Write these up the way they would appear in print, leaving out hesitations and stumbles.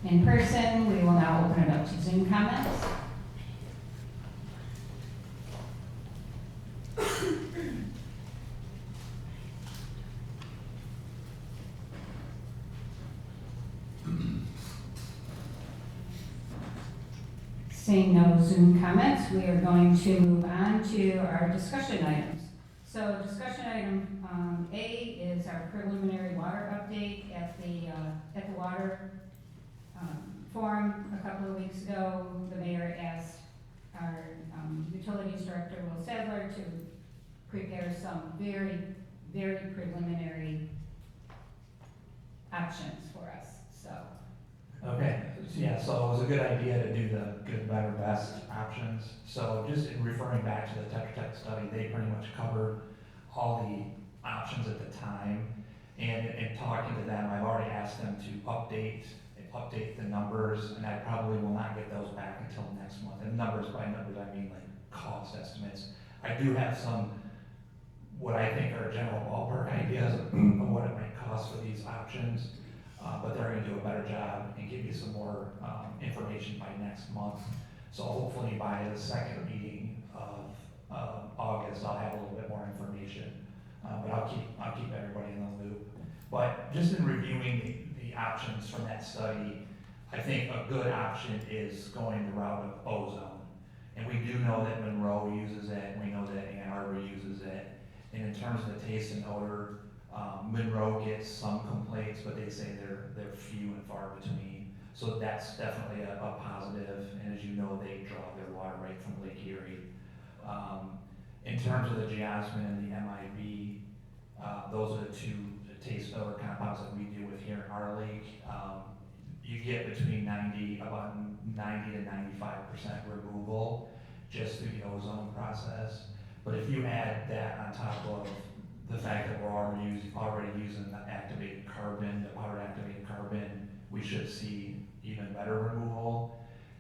in person. We will now open it up to Zoom comments. Seeing no Zoom comments, we are going to move on to our discussion items. So discussion item A is our preliminary water update at the water forum a couple of weeks ago. The mayor asked our utilities director, Will Sadler, to prepare some very, very preliminary options for us, so. Okay, yeah, so it was a good idea to do the good, better, best options. So just in referring back to the Tetra Tech study, they pretty much covered all the options at the time. And in talking to them, I've already asked them to update the numbers, and I probably will not get those back until next month. And numbers, by numbers, I mean like cost estimates. I do have some, what I think are general ballpark ideas of what it might cost for these options. But they're gonna do a better job and give you some more information by next month. So hopefully by the second meeting of August, I'll have a little bit more information. But I'll keep everybody in the loop. But just in reviewing the options from that study, I think a good option is going the route of ozone. And we do know that Monroe uses it, and we know that Ann Arbor uses it. And in terms of the taste and odor, Monroe gets some complaints, but they say they're few and far between. So that's definitely a positive, and as you know, they draw their water right from Lake Erie. In terms of the geosmin and the MIB, those are the two taste and odor compounds that we deal with here in our lake. You get between about 90 to 95% removal just through the ozone process. But if you add that on top of the fact that we're already using the activated carbon, the powdered activated carbon, we should see even better removal.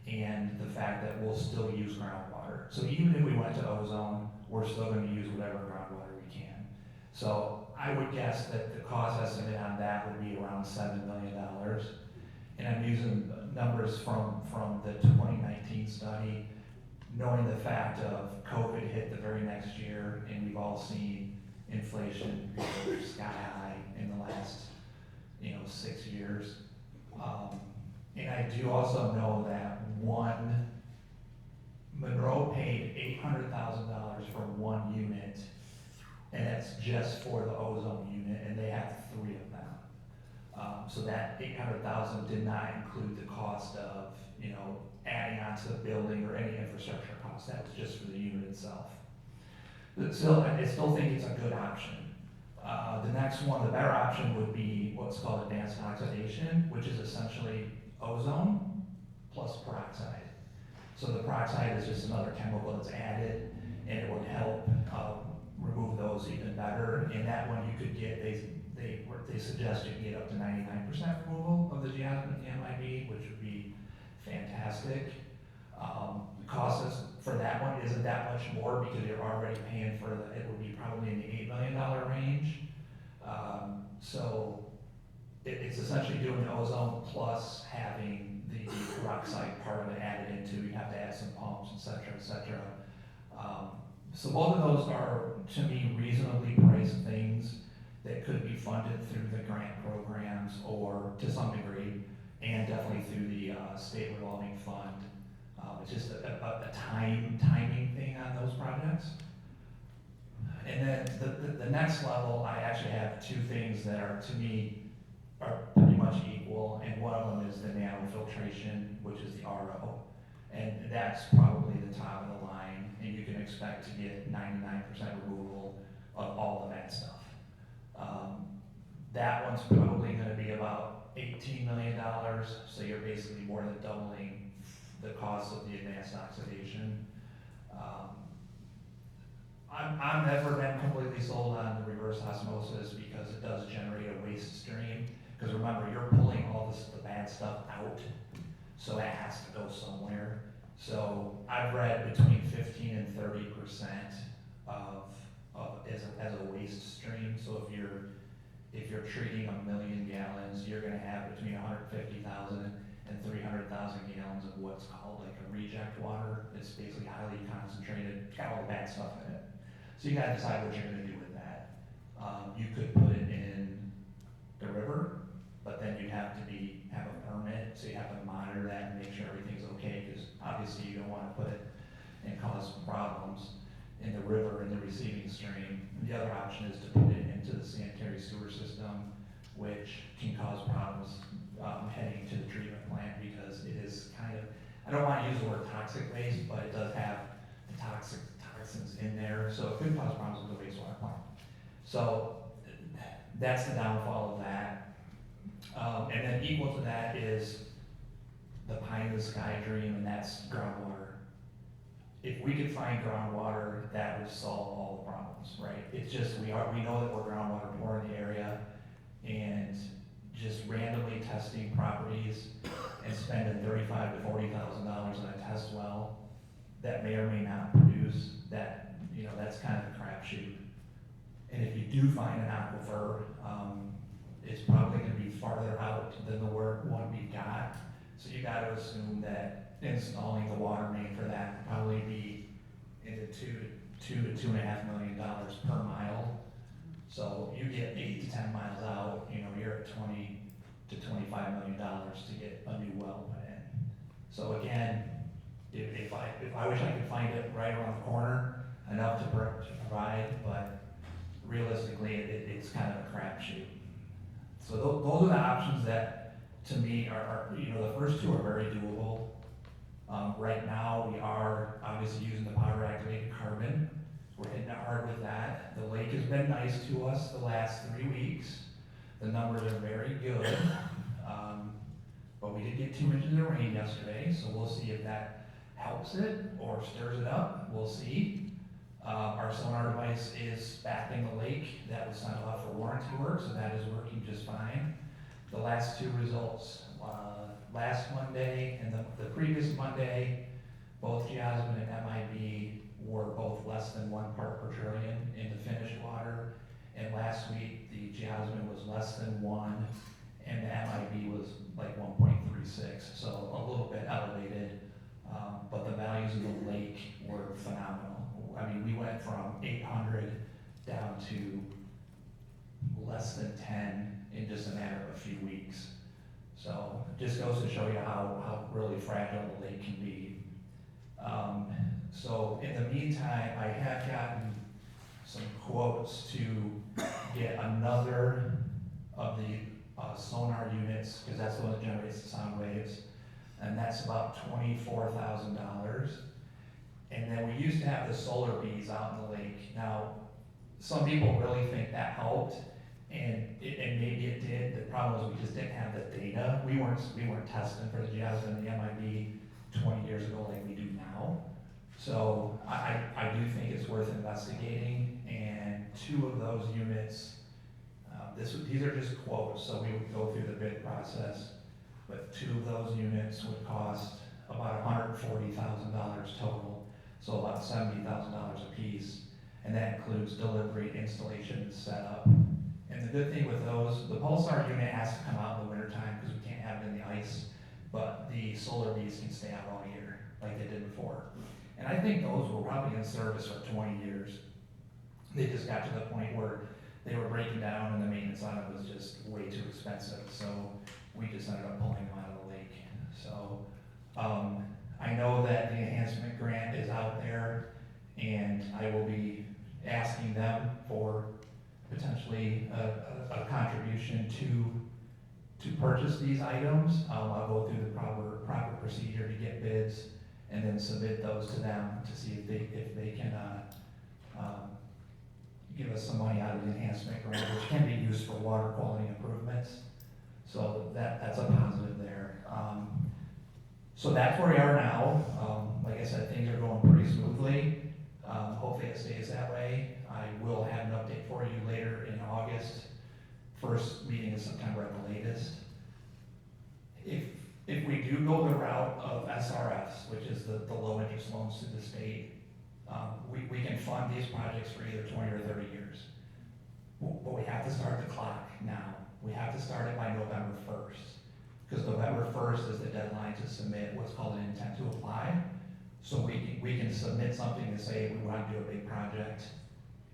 And the fact that we'll still use groundwater. So even if we went to ozone, we're still going to use whatever groundwater we can. So I would guess that the cost estimate on that would be around $7 million. And I'm using numbers from the 2019 study, knowing the fact of COVID hit the very next year, and we've all seen inflation sky high in the last 6 years. And I do also know that Monroe paid $800,000 for one unit, and that's just for the ozone unit, and they have 3 of them. So that $800,000 did not include the cost of adding onto the building or any infrastructure costs. That was just for the unit itself. But still, I still think it's a good option. The next one, the better option, would be what's called advanced oxidation, which is essentially ozone plus peroxide. So the peroxide is just another chemical that's added, and it would help remove those even better. And that one you could get, they suggest you can get up to 99% removal of the geosmin and the MIB, which would be fantastic. The cost for that one isn't that much more because you're already paying for it would be probably in the $8 million range. So it's essentially doing the ozone plus having the peroxide part of it added into. You have to add some pumps, et cetera, so both of those are, to me, reasonably priced things that could be funded through the grant programs or to some degree, and definitely through the state revolving fund. It's just a timing thing on those projects. And then the next level, I actually have 2 things that are, to me, are pretty much equal, and one of them is the nanofiltration, which is the RO. And that's probably the top of the line, and you can expect to get 99% removal of all the bad stuff. That one's probably going to be about $18 million, so you're basically more than doubling the cost of the advanced oxidation. I've never been completely sold on the reverse osmosis because it does generate a waste stream. Because remember, you're pulling all the bad stuff out, so it has to go somewhere. So I've read between 15 and 30% as a waste stream. So if you're treating 1 million gallons, you're going to have between 150,000 and what's called like a reject water. It's basically highly concentrated, it's got all the bad stuff in it. So you gotta decide what you're gonna do with that. You could put it in the river, but then you'd have to have a permit, so you have to monitor that and make sure everything's okay, because obviously you don't wanna put it and cause problems in the river, in the receiving stream. The other option is to put it into the sanitary sewer system, which can cause problems heading to the treatment plant, because it is kind of, I don't wanna use the word toxic waste, but it does have the toxins in there, so it could cause problems with the wastewater plant. So that's the downfall of that. And then equal to that is the pie in the sky dream, and that's groundwater. If we could find groundwater, that would solve all the problems, right? It's just, we know that we're groundwater poor in the area, and just randomly testing properties and spending $35,000 to $40,000 on a test well that may or may not produce, that, that's kind of a crapshoot. And if you do find an aquifer, it's probably gonna be farther out than the one we've got. So you gotta assume that installing the water main for that would probably be in the $2 to $2.5 million per mile. So you get 8 to 10 miles out, you're at $20 to $25 million to get a new well put in. So again, if I wish I could find it right around the corner, enough to provide, but realistically, it's kind of a crapshoot. So those are the options that, to me, are the first two are very doable. Right now, we are obviously using the powder activated carbon. We're hitting it hard with that. The lake has been nice to us the last 3 weeks. The numbers are very good. But we did get 2 inches of rain yesterday, so we'll see if that helps it or stirs it up. We'll see. Our sonar device is mapping the lake. That was signed off for warranty work, so that is working just fine. The last two results, last Monday and the previous Monday, both Geosmin and MIB were both less than 1 part per trillion in the finished water. And last week, the Geosmin was less than 1, and the MIB was like 1.36, so a little bit elevated. But the values of the lake were phenomenal. I mean, we went from 800 down to less than 10 in just a matter of a few weeks. So it just goes to show you how really fragile the lake can be. So in the meantime, I have gotten some quotes to get another of the sonar units, because that's the one that generates the sound waves, and that's about $24,000. And then we used to have the solar bees out in the lake. Now, some people really think that helped, and maybe it did. The problem was we just didn't have the data. We weren't testing for the Geosmin and the MIB 20 years ago like we do now. So I do think it's worth investigating, and 2 of those units, these are just quotes, so we would go through the bid process, but 2 of those units would cost about $140,000 total, so about $70,000 a piece, and that includes delivery, installation, and setup. And the good thing with those, the pulsar unit has to come out in the wintertime because we can't have it in the ice, but the solar bees can stay out all year like they did before. And I think those were probably in service for 20 years. They just got to the point where they were breaking down and the maintenance on it was just way too expensive. So we just ended up pulling them out of the lake. So I know that the enhancement grant is out there, and I will be asking them for potentially a contribution to purchase these items. I'll go through the proper procedure to get bids and then submit those to them to see if they can give us some money out of the enhancement grant, which can be used for water quality improvements. So that's a positive there. So that's where we are now. Like I said, things are going pretty smoothly. Hopefully it stays that way. I will have an update for you later in August. First meeting in September at the latest. If we do go the route of SRFs, which is the low interest loans to the state, we can fund these projects for either 20 or 30 years. But we have to start the clock now. We have to start it by November 1st. because November 1st is the deadline to submit what's called an intent to apply. So we can submit something and say we want to do a big project.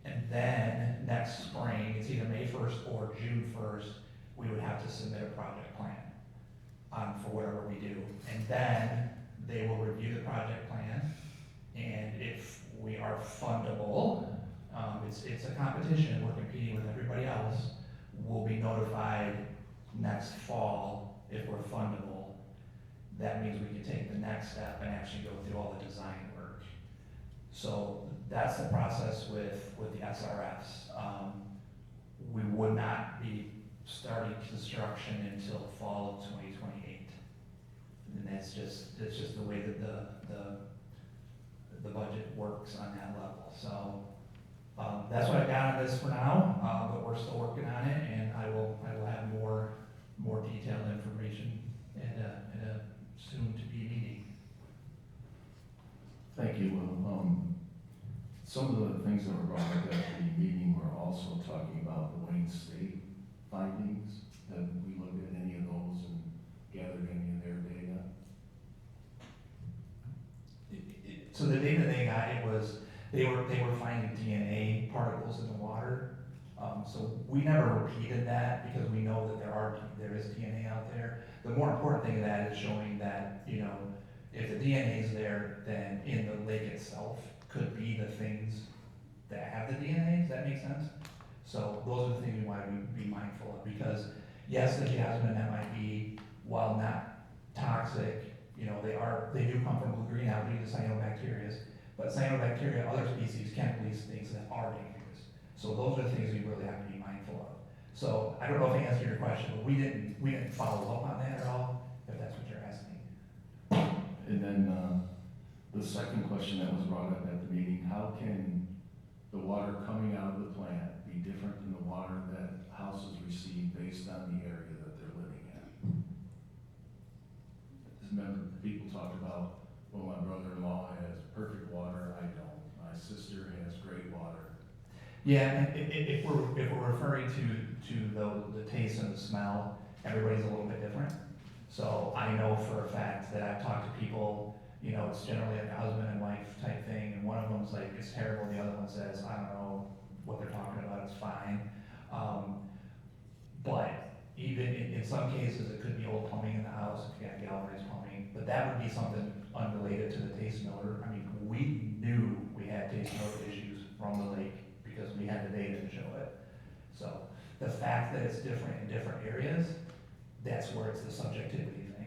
And then next spring, it's either May 1st or June 1st, we would have to submit a project plan for whatever we do. And then they will review the project plan. And if we are fundable, it's a competition, we're competing with everybody else. We'll be notified next fall if we're fundable. That means we can take the next step and actually go through all the design work. So that's the process with the SRFs. We would not be starting construction until fall of 2028. And that's just the way that the budget works on that level. So that's what I got on this for now, but we're still working on it, and I will have more detailed information at a soon-to-be meeting. Thank you. Some of the things that were brought up at the meeting were also talking about the Wayne State findings. Have we looked at any of those and gathered any of their data? So the data they got, they were finding DNA particles in the water. So we never repeated that because we know that there is DNA out there. The more important thing of that is showing that, if the DNA is there, then in the lake itself could be the things that have the DNA. Does that make sense? So those are the things we want to be mindful of, because yes, the jasmine that might be, while not toxic, they do come from blue-green algae, the cyanobacteria, but cyanobacteria, other species can release things that are dangerous. So those are the things we really have to be mindful of. So I don't know if I answered your question, but we didn't follow up on that at all, if that's what you're asking. And then the second question that was brought up at the meeting, how can the water coming out of the plant be different than the water that houses receive based on the area that they're living in? Remember, people talked about, well, my brother-in-law has perfect water, I don't. My sister has great water. Yeah, and if we're referring to the taste and the smell, everybody's a little bit different. So I know for a fact that I've talked to people, it's generally like a husband and wife type thing, and one of them's like, it's terrible, the other one says, I don't know what they're talking about, it's fine. But even in some cases, it could be old plumbing in the house, if you got galvanized plumbing, but that would be something unrelated to the taste and odor. I mean, we knew we had taste and odor issues from the lake because we had the data to show it. So the fact that it's different in different areas, that's where it's the subjectivity thing.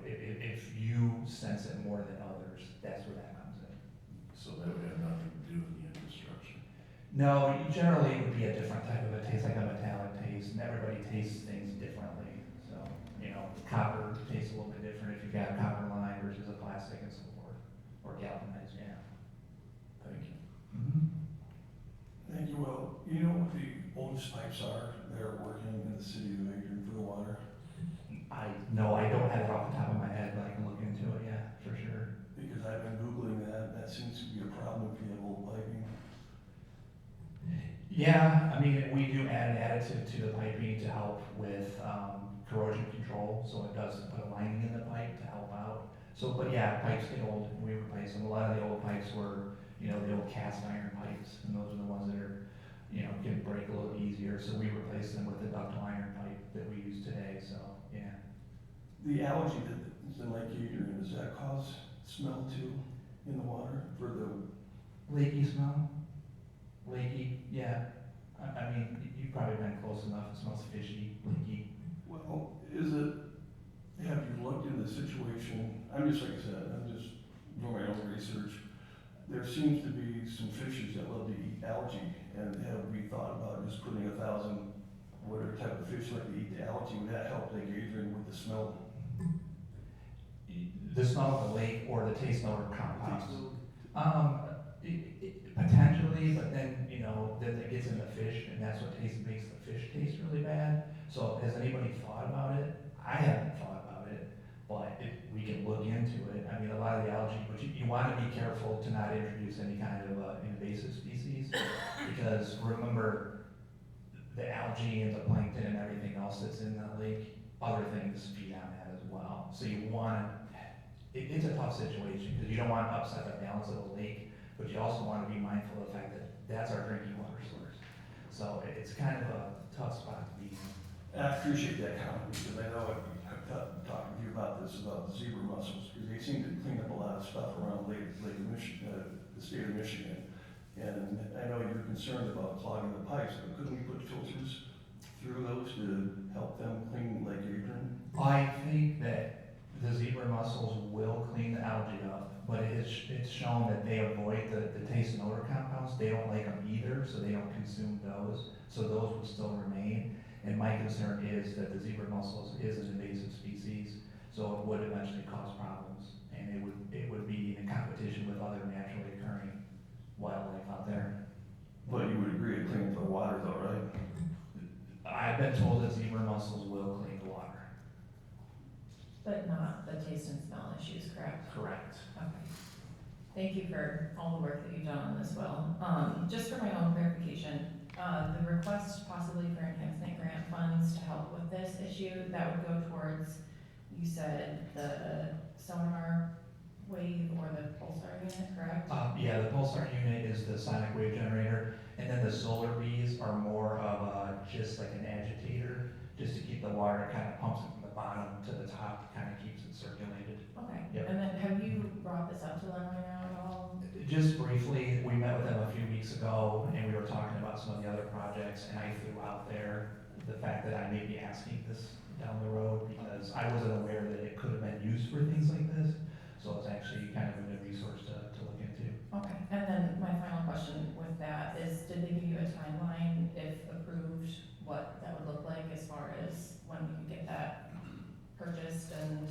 If you sense it more than others, that's where that comes in. So that would have nothing to do with the infrastructure. No, generally it would be a different type of a taste, like a metallic taste, and everybody tastes things differently. So, copper tastes a little bit different if you've got a copper line versus a plastic and so forth, or galvanized, yeah. Thank you. Mm-hmm. Thank you. Well, you know what the oldest pipes are that are working in the city of Adrian for the water? I don't have it off the top of my head, but I can look into it, yeah, for sure. Because I've been Googling that, and that seems to be a problem if you have old piping. Yeah, I mean, we do add an additive to the piping to help with corrosion control, so it does put a lining in the pipe to help out. So, but yeah, pipes get old, we replace them. A lot of the old pipes were, the old cast iron pipes, and those are the ones that are, can break a little easier, so we replace them with the ductile iron pipe that we use today, so, yeah. The algae that's in Lake Adrian, does that cause smell too in the water for the? Lakey smell? Lakey, yeah. I mean, you've probably been close enough, it smells fishy, lakey. Well, have you looked into the situation? I'm just, like I said, I'm just doing my own research. There seems to be some fishes that love to eat algae, and have we thought about just putting 1,000, whatever type of fish like to eat the algae? Would that help Lake Adrian with the smell? The smell of the lake or the taste odor compounds? Potentially, but then, then it gets in the fish, and that's what makes the fish taste really bad. So has anybody thought about it? I haven't thought about it, but we can look into it. I mean, a lot of the algae, but you want to be careful to not introduce any kind of invasive species, because remember, the algae and the plankton and everything else that's in that lake other things feed on that as well. So you want, it's a tough situation, because you don't want to upset the balance of the lake, but you also want to be mindful of the fact that that's our drinking water source. So it's kind of a tough spot to be in. And I appreciate that comment, because I know I've talked to you about this, about the zebra mussels, because they seem to clean up a lot of stuff around Lake Michigan, the state of Michigan. And I know you're concerned about clogging the pipes, but couldn't we put filters through those to help them clean Lake Adrian? I think that the zebra mussels will clean the algae up, but it's shown that they avoid the taste and odor compounds. They don't like them either, so they don't consume those. So those will still remain. And my concern is that the zebra mussels is an invasive species, so it would eventually cause problems. And it would be in competition with other naturally occurring wildlife out there. But you would agree to clean up the water though, right? I've been told that zebra mussels will clean the water. But not the taste and smell issues, correct? Correct. Okay. Thank you for all the work that you've done on this, Will. Just for my own clarification, the request possibly for enhancement grant funds to help with this issue, that would go towards, you said, the sonar wave or the pulsar unit, correct? Yeah, the pulsar unit is the sonic wave generator, and then the solar bees are more of just like an agitator, just to keep the water, kind of pumps it from the bottom to the top, kind of keeps it circulated. Okay. Yep. And then have you brought this up to Lenawee now at all? Just briefly, we met with them a few weeks ago, and we were talking about some of the other projects, and I threw out there the fact that I may be asking this down the road, because I wasn't aware that it could have been used for things like this, so it's actually kind of a good resource to look into. Okay, and then my final question with that is, did they give you a timeline, if approved, what that would look like as far as when we could get that purchased and?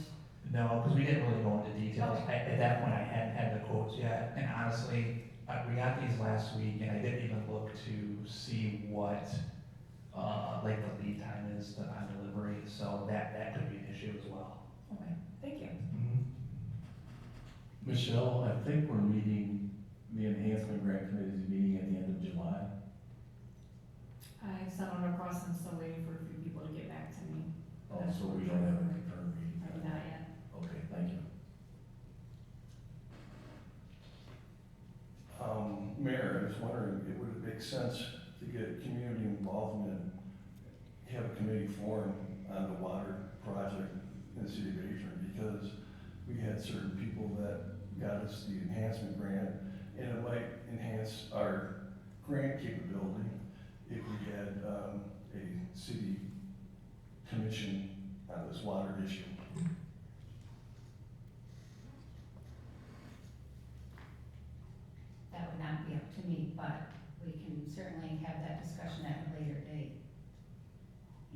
No, because we didn't really go into details. Okay. At that point, I hadn't had the quotes yet, and honestly, we got these last week, and I didn't even look to see what, like the lead time is on delivery, so that could be an issue as well. Okay, thank you. Michelle, I think we're meeting, the enhancement grant committee is meeting at the end of July. I sent it across, I'm still waiting for a few people to get back to me. Oh, so we don't have a confirmed meeting. Not yet. Okay, thank you. Mayor, I was wondering, it would make sense to get community involvement, have a committee formed on the water project in the city of Adrian, because we had certain people that got us the enhancement grant, and it might enhance our grant capability if we had a city commission on this water issue. That would not be up to me, but we can certainly have that discussion at a later date.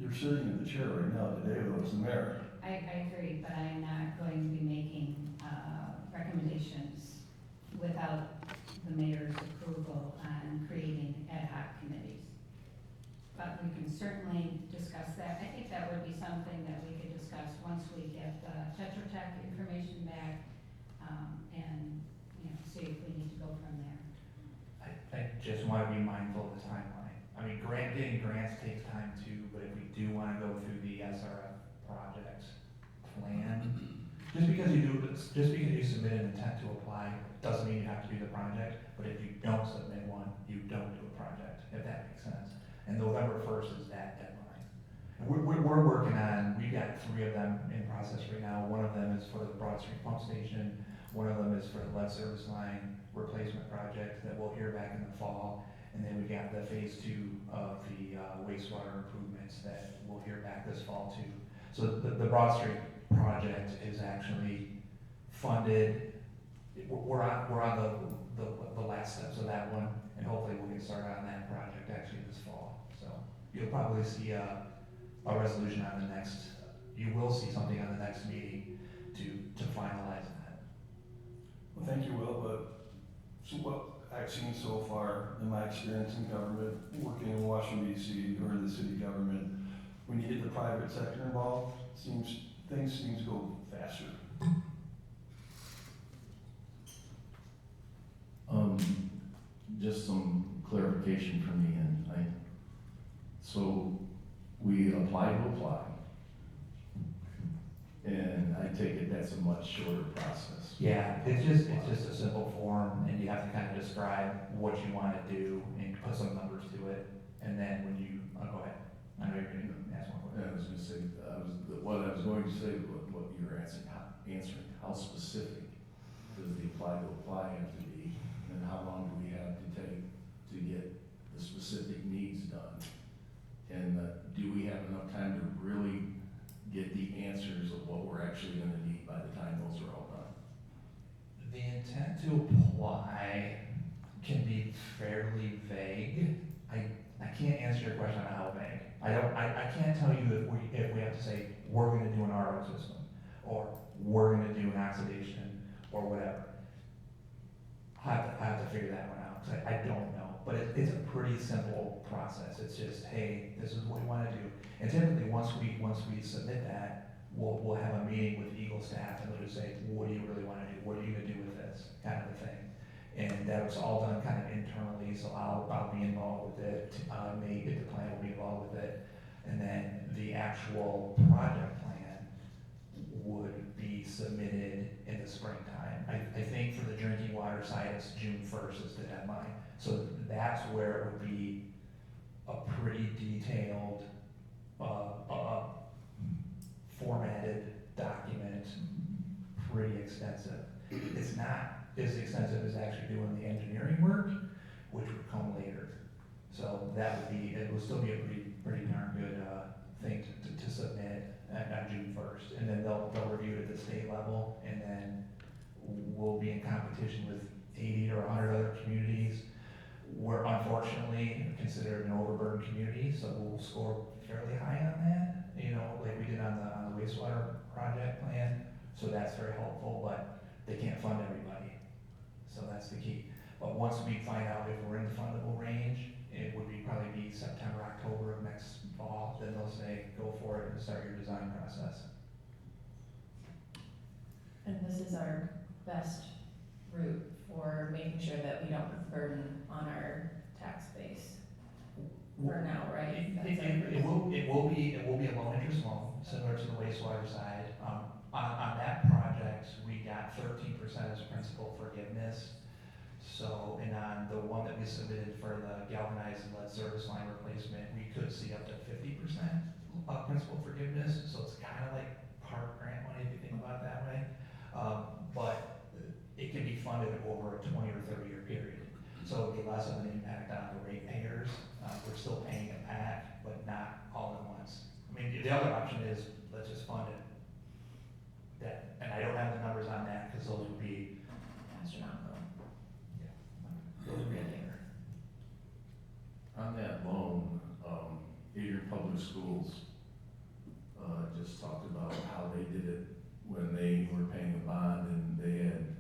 You're sitting in the chair right now today, though, as the mayor. I agree, but I am not going to be making recommendations without the mayor's approval on creating ad hoc committees. But we can certainly discuss that. I think that would be something that we could discuss once we get the Tetra Tech information back, and, see if we need to go from there. I just want to be mindful of the timeline. I mean, getting grants takes time too, but if we do want to go through the SRF project plan, just because you submit an intent to apply, doesn't mean you have to do the project, but if you don't submit one, you don't do a project, if that makes sense. And November 1st is that deadline. And we're working on, we've got 3 of them in process right now. One of them is for the Broad Street Pump Station, one of them is for the lead service line replacement project that we'll hear back in the fall. And then we got the phase 2 of the wastewater improvements that we'll hear back this fall too. So the Broad Street project is actually funded. We're on the last steps of that one, and hopefully we'll get started on that project actually this fall. So you'll probably see a resolution on the next, you will see something on the next meeting to finalize that. Well, thank you, Will, but so what I've seen so far in my experience in government, working in Washington DC or in the city government, when you get the private sector involved, things seem to go faster. Just some clarification from the end. So we apply to apply, take it that's a much shorter process. Yeah, it's just a simple form, and you have to kind of describe what you want to do and put some numbers to it, and then when you, go ahead. I know you're going to ask one I question. was gonna say, what I was going to say, what you were answering, how specific does the apply have to be, and how long do we have to take to get the specific needs done? And do we have enough time to really get the answers of what we're actually gonna need by the time those are all done? The intent to apply can be fairly vague. I can't answer your question on how vague. I can't tell you if we have to say, we're gonna do an RO system, or we're gonna do an oxidation, or whatever. I have to figure that one out, because I don't know. But it's a pretty simple process. It's just, hey, this is what we wanna do. And typically, once we submit that, we'll have a meeting with Eagle staff, and they'll just say, what do you really wanna do? What are you gonna do with this? Kind of a thing. And that was all done kind of internally, so I'll be involved with it. Maybe the plan will be involved with it. And then the actual project plan would be submitted in the springtime. I think for the drinking water side, it's June 1st is the deadline. So that's where it would be a pretty detailed, formatted document, pretty extensive. It's not as extensive as actually doing the engineering work, which would come later. So that would be, it would still be a pretty darn good thing to submit on June 1st. And then they'll review it at the state level, and then we'll be in competition with 80 or 100 other communities. We're unfortunately considered an overburdened community, so we'll score fairly high on that, you know, like we did on the wastewater project plan. So that's very helpful, but they can't fund everybody. So that's the key. But once we find out if we're in the fundable range, it would probably be September, October of next fall. Then they'll say, go for it and start your design process. And this is our best route for making sure that we don't put burden on our tax base for now, right? It will be a low interest loan, similar to the wastewater side. On that project, we got 13% as principal forgiveness. So, and on the one that we submitted for the galvanized and lead service line replacement, we could see up to 50% principal forgiveness. So it's kind of like part grant money if you think about it that way. But it can be funded over a 20 or 30 year period. So it'd be less of an impact on the ratepayers. We're still paying it back, but not all at once. I mean, the other option is let's just fund it. And I don't have the numbers on that because those would be Astronomical. those would be later. On that loan, Adrian Public Schools just talked about how they did it when they were paying a bond and they had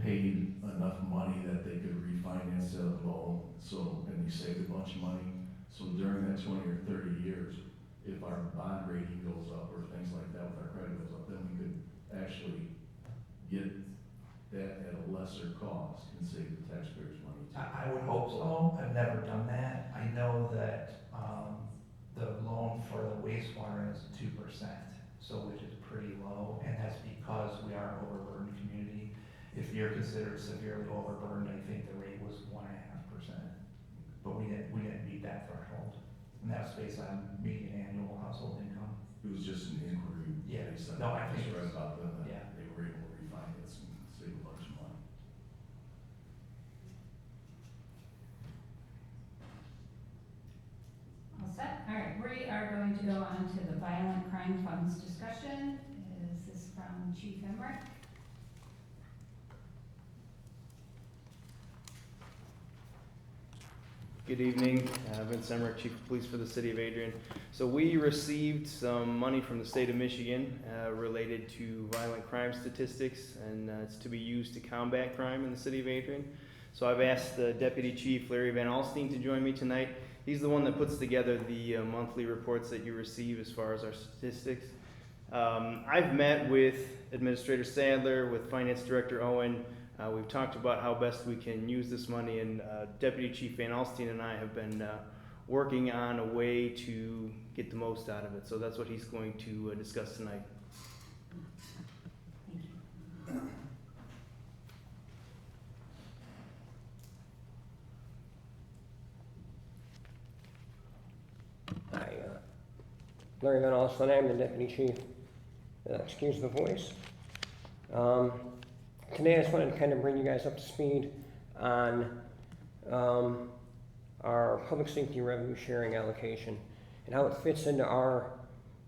paid enough money that they could refinance the loan, and they saved a bunch of money. So during that 20 or 30 years, if our bond rating goes up or things like that, with our credit goes up, then we could actually get that at a lesser cost and save the taxpayers money too. I would hope so. I've never done that. I know that the loan for the wastewater is 2%, so which is pretty low, and that's because we are an overburdened community. If you're considered severely overburdened, I think the rate was 1.5%, but we didn't meet that threshold, and that's based on median annual household income. It was just an inquiry. Yeah. Based on No, I think just read it's- about them, that yeah. they were able to refinance and save a bunch of money. All set? All right, we are going to go on to the violent crime funds discussion. Is this from Chief Emmerich? Good evening, Vince Emmerich, Chief of Police for the City of Adrian. So we received some money from the state of Michigan related to violent crime statistics, and it's to be used to combat crime in the City of Adrian. So I've asked the Deputy Chief, Larry Van Alstine, to join me tonight. He's the one that puts together the monthly reports that you receive as far as our statistics. I've met with Administrator Sadler, with Finance Director Owen. We've talked about how best we can use this money, and Deputy Chief Van Alstine and I have been working on a way to get the most out of it. So that's what he's going to discuss tonight. Larry Van Alstyne, I'm the deputy chief. Excuse the voice. Today I just wanted to kind of bring you guys up to speed on our public safety revenue sharing allocation and how it fits into our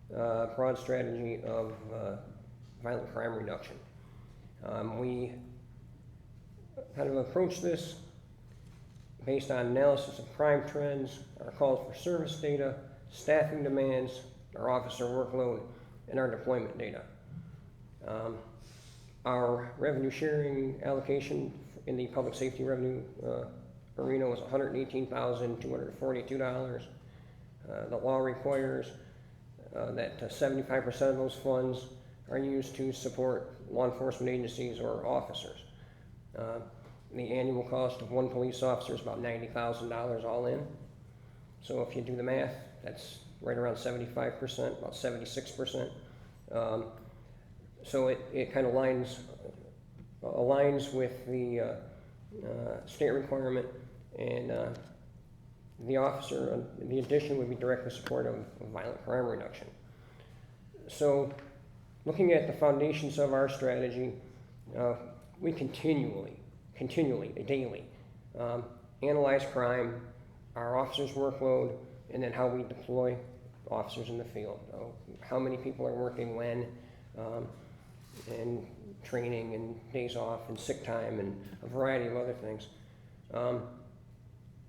broad strategy of violent crime reduction. We kind of approach this based on analysis of crime trends, our calls for service data, staffing demands, our officer workload, and our deployment data. Our revenue sharing allocation in the public safety revenue arena was $118,242. The law requires that 75% of those funds are used to support law enforcement agencies or officers. The annual cost of one police officer is about $90,000 all in. So if you do the math, that's right around 75%, about 76%. So it kind of aligns with the state requirement, and the officer, the addition would be directly supportive of violent crime reduction. So looking at the foundations of our strategy, we continually, daily, analyze crime, our officers' workload, and then how we deploy officers in the field. How many people are working when, and training and days off and sick time and a variety of other things.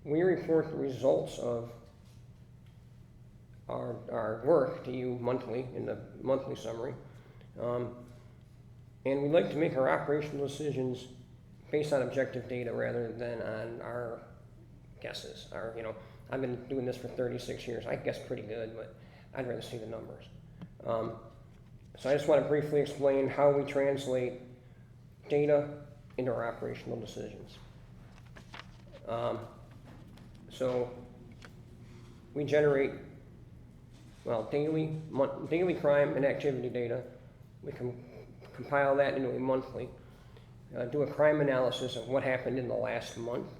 We report the results of our work to you monthly in the monthly summary. And we like to make our operational decisions based on objective data rather than on our guesses. I've been doing this for 36 years. I guess pretty good, but I'd rather see the numbers. So I just want to briefly explain how we translate data into our operational decisions. So we generate, daily crime and activity data. We can compile that into a monthly, do a crime analysis of what happened in the last month.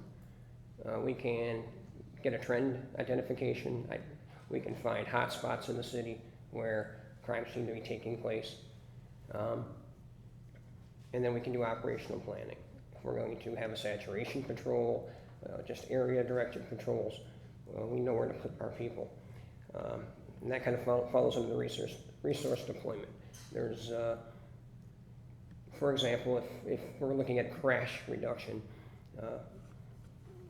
We can get a trend identification. We can find hot spots in the city where crimes seem to be taking place. And then we can do operational planning. If we're going to have a saturation patrol, just area directed patrols, we know where to put our people. And that kind of follows under the resource deployment. There's, for example, if we're looking at crash reduction,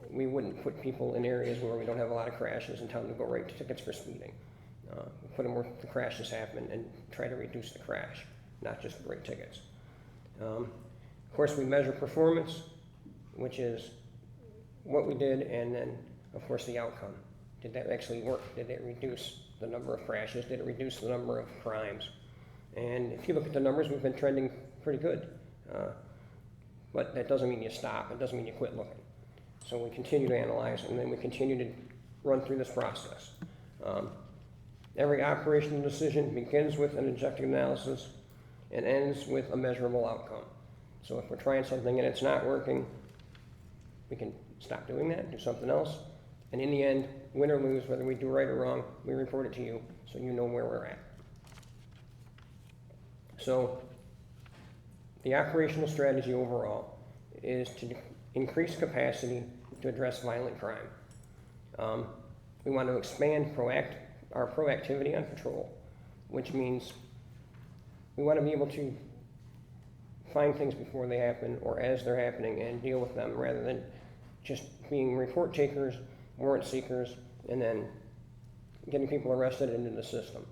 we wouldn't put people in areas where we don't have a lot of crashes and tell them to go write tickets for speeding. We put them where the crashes happen and try to reduce the crash, not just write tickets. Of course, we measure performance, which is what we did, and then, of course, the outcome. Did that actually work? Did it reduce the number of crashes? Did it reduce the number of crimes? And if you look at the numbers, we've been trending pretty good. But that doesn't mean you stop. It doesn't mean you quit looking. So we continue to analyze, and then we continue to run through this process. Every operational decision begins with an objective analysis and ends with a measurable outcome. So if we're trying something and it's not working, we can stop doing that, do something else, and in the end, win or lose, whether we do right or wrong, we report it to you so you know where we're at. So the operational strategy overall is to increase capacity to address violent crime. We want to expand our proactivity on patrol, which means we want to be able to find things before they happen or as they're happening and deal with them rather than just being report takers, warrant seekers, and then getting people arrested into the system.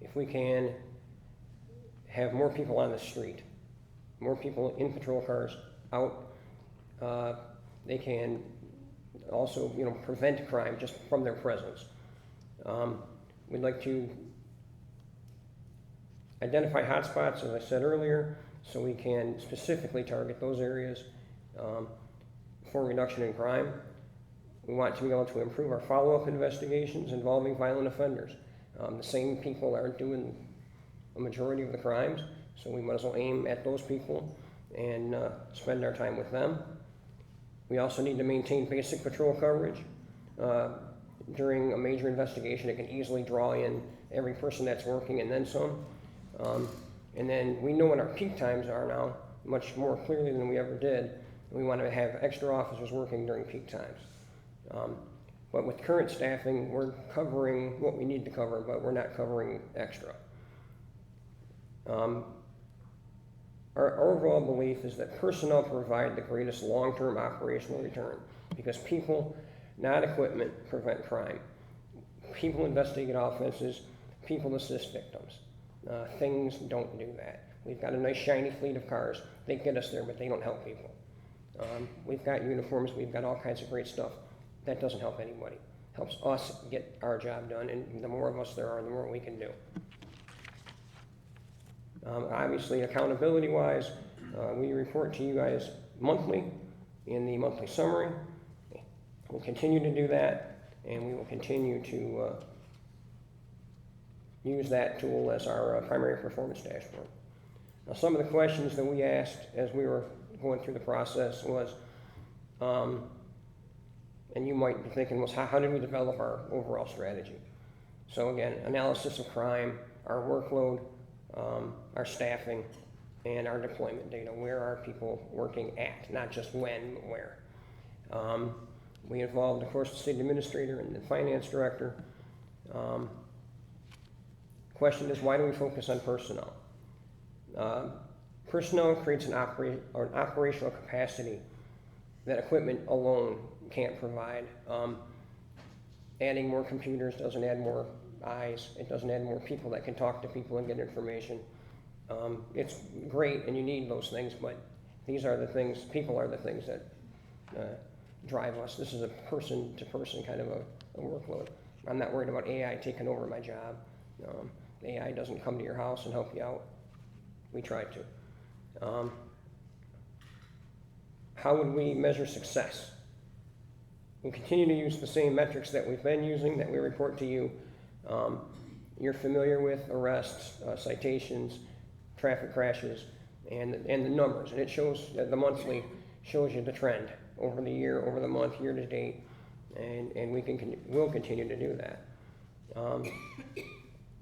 If we can have more people on the street, more people in patrol cars out, they can also, prevent crime just from their presence. We'd like to identify hotspots, as I said earlier, so we can specifically target those areas for reduction in crime. We want to be able to improve our follow-up investigations involving violent offenders. The same people are doing a majority of the crimes, so we might as well aim at those people and spend our time with them. We also need to maintain basic patrol coverage. During a major investigation, it can easily draw in every person that's working and then some. And then we know what our peak times are now, much more clearly than we ever did. We want to have extra officers working during peak times. But with current staffing, we're covering what we need to cover, but we're not covering extra. Our overall belief is that personnel provide the greatest long-term operational return because people, not equipment, prevent crime. People investigate offenses, people assist victims. Things don't do that. We've got a nice shiny fleet of cars. They get us there, but they don't help people. We've got uniforms, we've got all kinds of great stuff. That doesn't help anybody. Helps us get our job done, and the more of us there are, the more we can do. Obviously, accountability-wise, we report to you guys monthly in the monthly summary. We'll continue to do that, and we will continue to use that tool as our primary performance dashboard. Now, some of the questions that we asked as we were going through the process was, and you might be thinking, was how did we develop our overall strategy? So again, analysis of crime, our workload, our staffing, and our deployment data. Where are people working at? Not just when, but where. We involved, of course, the city administrator and the finance director. Question is, why do we focus on personnel? Personnel creates an operational capacity that equipment alone can't provide. Adding more computers doesn't add more eyes. It doesn't add more people that can talk to people and get information. It's great, and you need those things, but these are the things, people are the things that drive us. This is a person-to-person kind of a workload. I'm not worried about AI taking over my job. AI doesn't come to your house and help you out. We try to. How would we measure success? We continue to use the same metrics that we've been using, that we report to you. You're familiar with arrests, citations, traffic crashes, and the numbers. And it shows, the monthly shows you the trend over the year, over the month, year to date, and we'll continue to do that.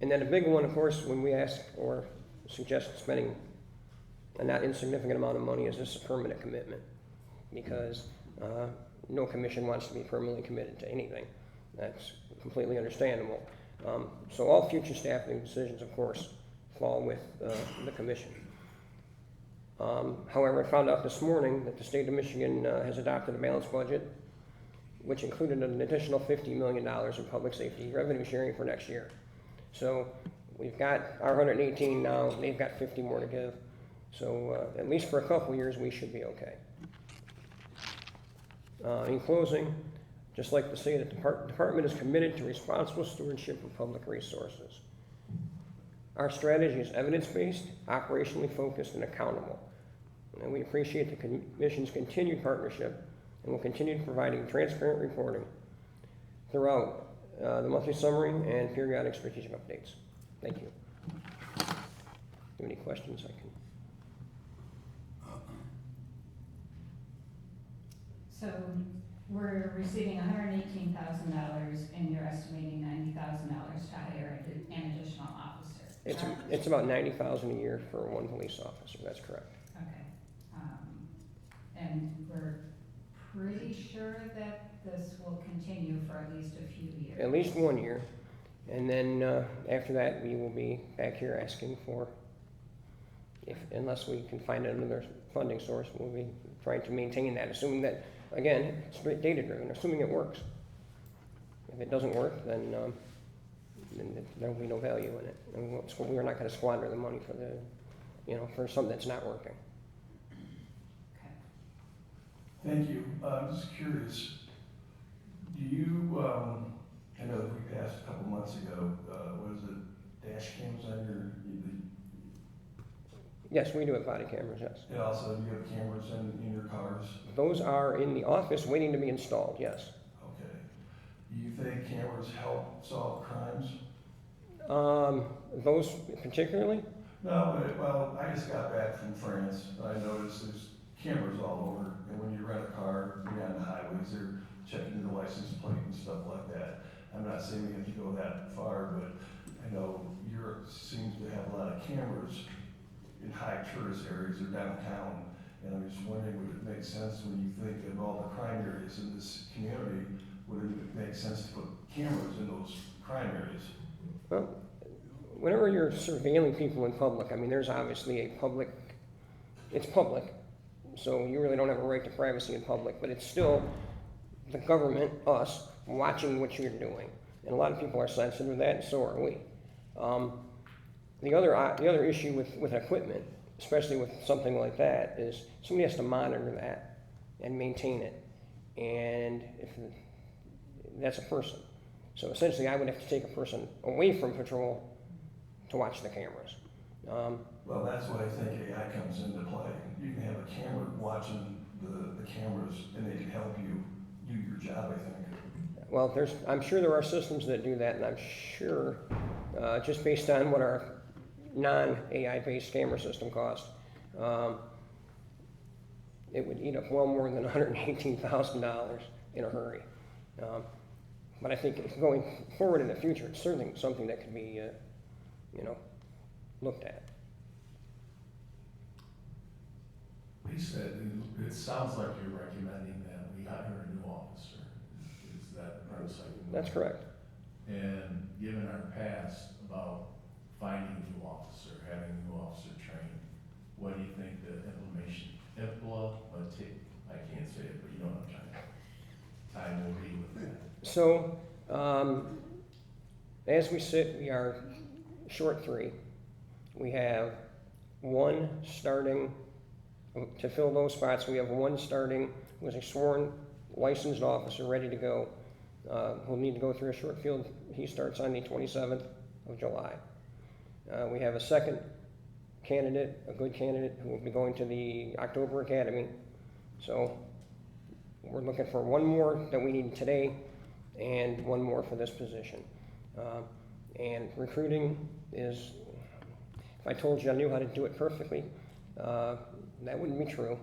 And then a big one, of course, when we ask or suggest spending a not insignificant amount of money, is this a permanent commitment? Because no commission wants to be permanently committed to anything. That's completely understandable. So all future staffing decisions, of course, fall with the commission. However, I found out this morning that the state of Michigan has adopted a balanced budget, which included an additional $50 million in public safety revenue sharing for next year. So we've got our 118 now, they've got 50 more to give. So at least for a couple of years, we should be okay. In closing, just like to say that the department is committed to responsible stewardship of public resources. Our strategy is evidence-based, operationally focused, and accountable. And we appreciate the Commission's continued partnership and will continue providing transparent reporting throughout the monthly summary and periodic strategic updates. Thank you. Do you have any questions I can? So we're receiving $118,000 and you're estimating $90,000 to hire an additional officer. It's about $90,000 a year for one police officer. That's correct. Okay. And we're pretty sure that this will continue for at least a few years. At least 1 year. And then after that, we will be back here asking for, unless we can find another funding source, we'll be trying to maintain that, assuming that, again, it's data-driven, assuming it works. If it doesn't work, then there will be no value in it. And we're not going to squander the money for for something that's not working. Okay. Thank you. I'm just curious, do you, I know that we passed a couple months ago, was it dash cams on your, Yes, we do have body cameras, yes. and also do you have cameras in your cars? Those are in the office waiting to be installed, yes. Okay. Do you think cameras help solve crimes? Those particularly? No, but, well, I just got back from France. I noticed there's cameras all over, and when you rent a car, you're on the highways, they're checking the license plate and stuff like that. I'm not saying we have to go that far, but I know Europe seems to have a lot of cameras in high tourist areas or downtown. And I'm just wondering, would it make sense when you think of all the crime areas in this community, would it make sense to put cameras in those crime areas? Well, whenever you're surveilling people in public, I mean, there's obviously it's public, so you really don't have a right to privacy in public, but it's still the government, us, watching what you're doing. And a lot of people are sensitive to that, and so are we. The other issue with equipment, especially with something like that, is somebody has to monitor that and maintain it. And if that's a person. So essentially, I would have to take a person away from patrol to watch the cameras. Well, that's why I think AI comes into play. You can have a camera watching the cameras, and they can help you do your job, I think. Well, I'm sure there are systems that do that, and I'm sure, just based on what our non-AI based camera system costs, it would eat up well more than $118,000 in a hurry. But I think going forward in the future, it's certainly something that could be, looked at. Lisa, it sounds like you're recommending that we hire a new officer. Is that the premise? That's correct. And given our past about finding a new officer, having a new officer trained, what do you think the I can't say it, but you know what I'm trying to, time will be with that? So, as we sit, we are short 3. We have 1 starting, to fill those spots, we have 1 starting who is a sworn licensed officer ready to go. Who'll need to go through a short field. He starts on the 27th of July. We have a second candidate, a good candidate, who will be going to the October Academy. So we're looking for 1 more that we need today and 1 more for this position. And recruiting is, if I told you I knew how to do it perfectly, that wouldn't be true.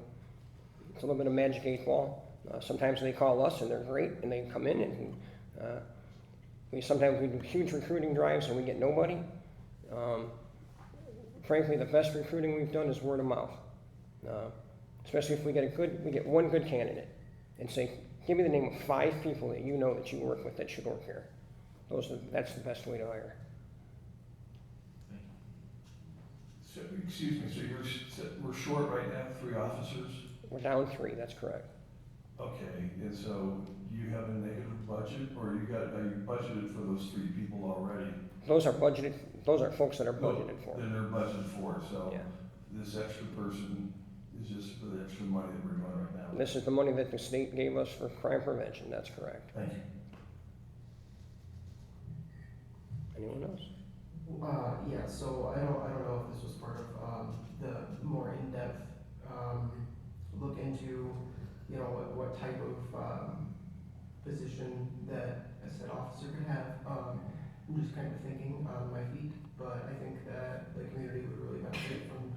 It's a little bit of magic 8 ball. Sometimes they call us and they're great and they come in and sometimes we do huge recruiting drives and we get nobody. Frankly, the best recruiting we've done is word of mouth. Especially if we get 1 good candidate and say, give me the name of 5 people that you know that you work with that should work here. That's the best way to hire. So, excuse me, so we're short right now, 3 officers? We're down 3, that's correct. Okay, and so you have a negative budget, or are you budgeted for those 3 people already? Those are folks that are budgeted for. Then they're budgeted for, so Yeah. this extra person is just for the extra money that we're doing right now? This is the money that the state gave us for crime prevention, that's correct. Thank you. Anyone else? Yeah, so I don't know if this was part of the more in-depth look into, what type of position that a said officer could have. I'm just kind of thinking on my feet, but I think that the community would really benefit from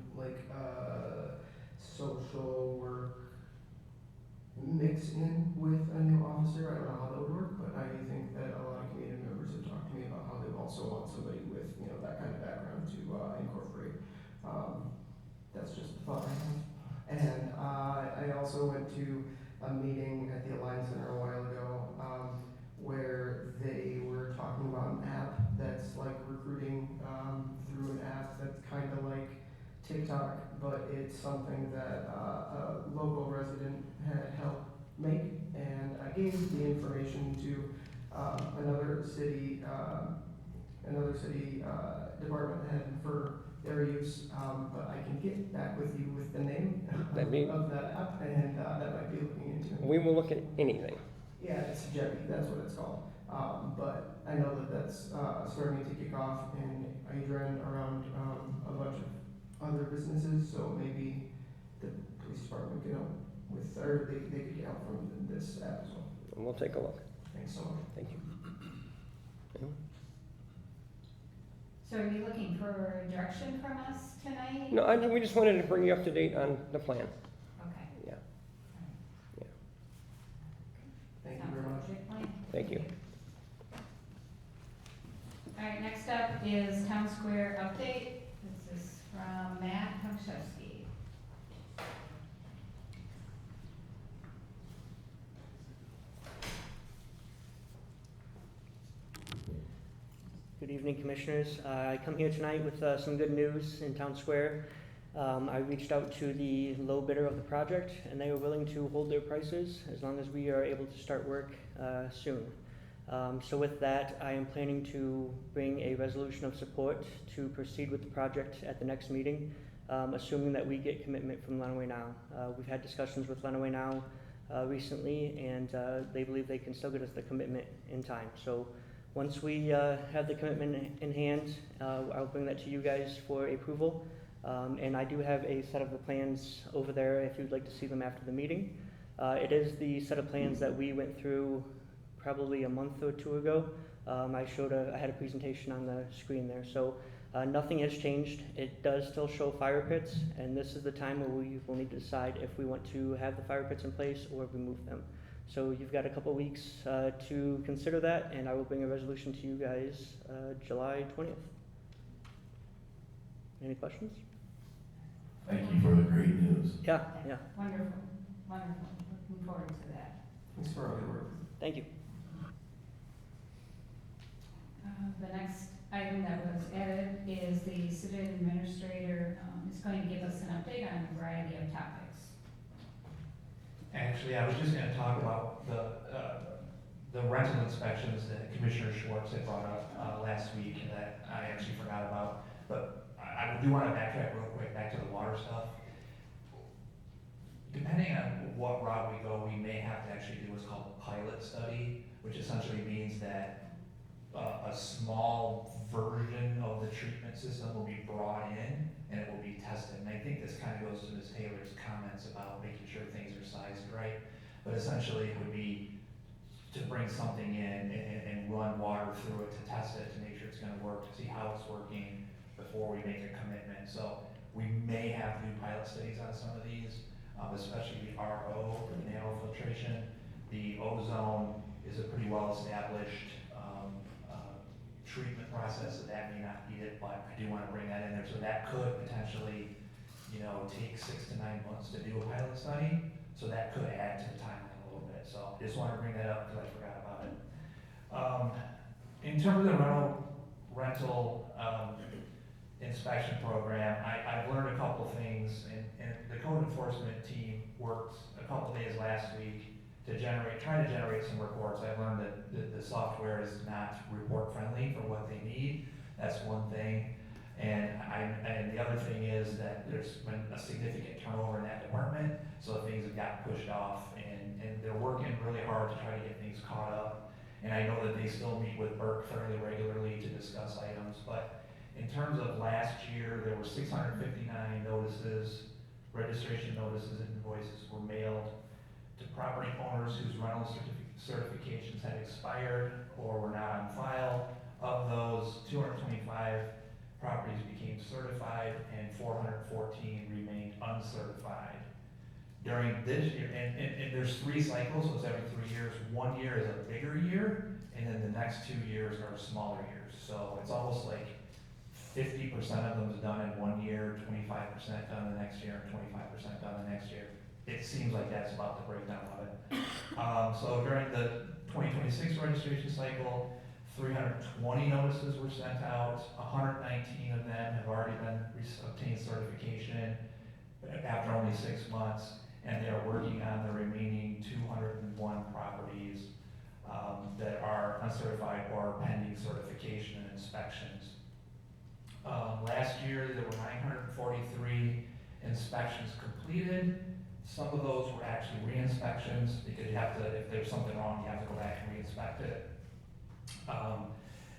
social work mix in with a new officer. I don't know how that would work, but I think that a lot of community members have talked to me about how they also want somebody with that kind of background to incorporate. That's just a thought I have. And I also went to a meeting at the Alliance Center a while ago where they were talking about an app that's like recruiting through an app that's kind of like TikTok, but it's something that a local resident had helped make, and I gave the information to another city department head for their use, but I can get back with you with the name of that app, and that might be looking into. We will look at anything. Yeah, it's Jebby, that's what it's called. But I know that that's starting to kick off in Adrian around a bunch of other businesses, so maybe the police department could help with, or they could get help from this app as well. And we'll take a look. Thanks so much. Thank you. Anyone? So are you looking for direction from us tonight? No, we just wanted to bring you up to date on the plan. Okay. Yeah. Yeah. Thank you Sounds very like much. a good plan. Thank you. All right, next up is Town Square update. This is from Matt Tomaszewski. Good evening, Commissioners. I come here tonight with some good news in Town Square. I reached out to the low bidder of the project, and they are willing to hold their prices as long as we are able to start work soon. So with that, I am planning to bring a resolution of support to proceed with the project at the next meeting, assuming that we get commitment from Lenawee Now. We've had discussions with Lenawee Now recently, and they believe they can still get us the commitment in time. So once we have the commitment in hand, I'll bring that to you guys for approval. And I do have a set of the plans over there if you'd like to see them after the meeting. It is the set of plans that we went through probably a month or two ago. I had a presentation on the screen there. So nothing has changed. It does still show fire pits, and this is the time where we will need to decide if we want to have the fire pits in place or remove them. So you've got a couple weeks to consider that, and I will bring a resolution to you guys July 20th. Any questions? Thank you for the great news. Yeah. Wonderful, wonderful. Looking forward to that. Thanks for all your work. Thank you. The next item that was added is the city administrator is going to give us an update on a variety of topics. Actually, I was just gonna talk about the rental inspections that Commissioner Schwartz had brought up last week and that I actually forgot about. But I do wanna backtrack real quick back to the water stuff. Depending on what route we go, we may have to actually do what's called a pilot study, which essentially means that a small version of the treatment system will be brought in and it will be tested. And I think this kind of goes to Ms. Taylor's comments about making sure things are sized right. But essentially it would be to bring something in and run water through it to test it, to make sure it's gonna work, to see how it's working before we make a commitment. So we may have to do pilot studies on some of these, especially the RO, the nanofiltration. The ozone is a pretty well-established treatment process, so that may not be it, but I do want to bring that in there. So that could potentially, take 6 to 9 months to do a pilot study. So that could add to the timeline a little bit. So just want to bring that up because I forgot about it. In terms of the rental inspection program, I've learned a couple things, and the code enforcement team worked a couple days last week to try to generate some reports. I've learned that the software is not report friendly for what they need. That's one thing. And the other thing is that there's been a significant turnover in that department, so things have gotten pushed off, and they're working really hard to try to get things caught up. And I know that they still meet with Burke fairly regularly to discuss items, but in terms of last year, there were 659 notices, registration notices and invoices were mailed to property owners whose rental certifications had expired or were not on file. Of those, 225 properties became certified and 414 remained uncertified. During this year, and there's 3 cycles, so it's every 3 years. 1 year is a bigger year, and then the next 2 years are smaller years. So it's almost like 50% of them is done in 1 year, 25% done the next year, and 25% done the next year. It seems like that's about the breakdown of it. So during the 2026 registration cycle, 320 notices were sent out. 119 of them have already obtained certification after only 6 months, and they are working on the remaining 201 properties that are uncertified or pending certification and inspections. Last year, there were 943 inspections completed. Some of those were actually re-inspections because you have to, if there's something wrong, you have to go back and re-inspect it.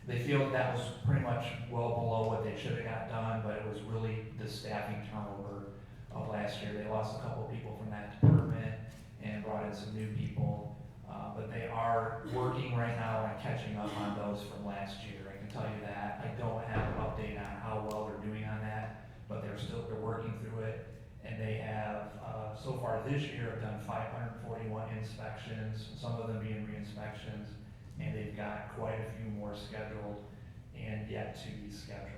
They feel that was pretty much well below what they should have got done, but it was really the staffing turnover of last year. They lost a couple of people from that department and brought in some new people, but they are working right now on catching up on those from last year. I can tell you that. I don't have an update on how well they're doing on that, but they're working through it. And they have, so far this year, have done 541 inspections, some of them being re-inspections, and they've got quite a few more scheduled and yet to be scheduled.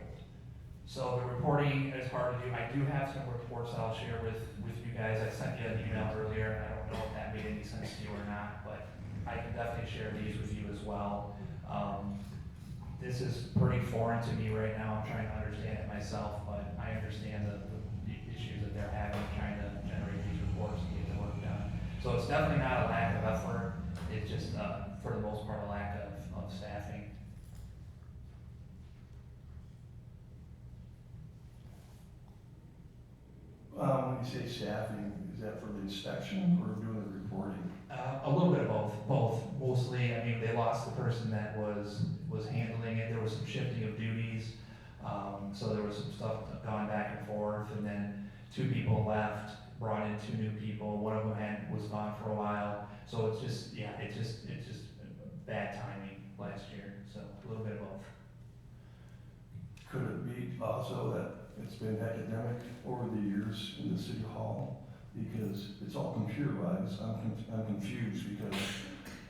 So the reporting is hard to do. I do have some reports I'll share with you guys. I sent you an email earlier, and I don't know if that made any sense to you or not, but I can definitely share these with you as well. This is pretty foreign to me right now. I'm trying to understand it myself, but I understand the issues that they're having trying to generate these reports and get the work done. So it's definitely not a lack of effort. It's just, for the most part, a lack of staffing. When you say staffing, is that for the inspection or doing the reporting? A little bit of both. Mostly, I mean, they lost the person that was handling it. There was some shifting of duties. So there was some stuff gone back and forth, and then 2 people left, brought in 2 new people. One of them was gone for a while. So it's just bad timing last year. So a little bit of both. Could it be also that it's been academic over the years in the city hall? Because it's all computerized. I'm confused because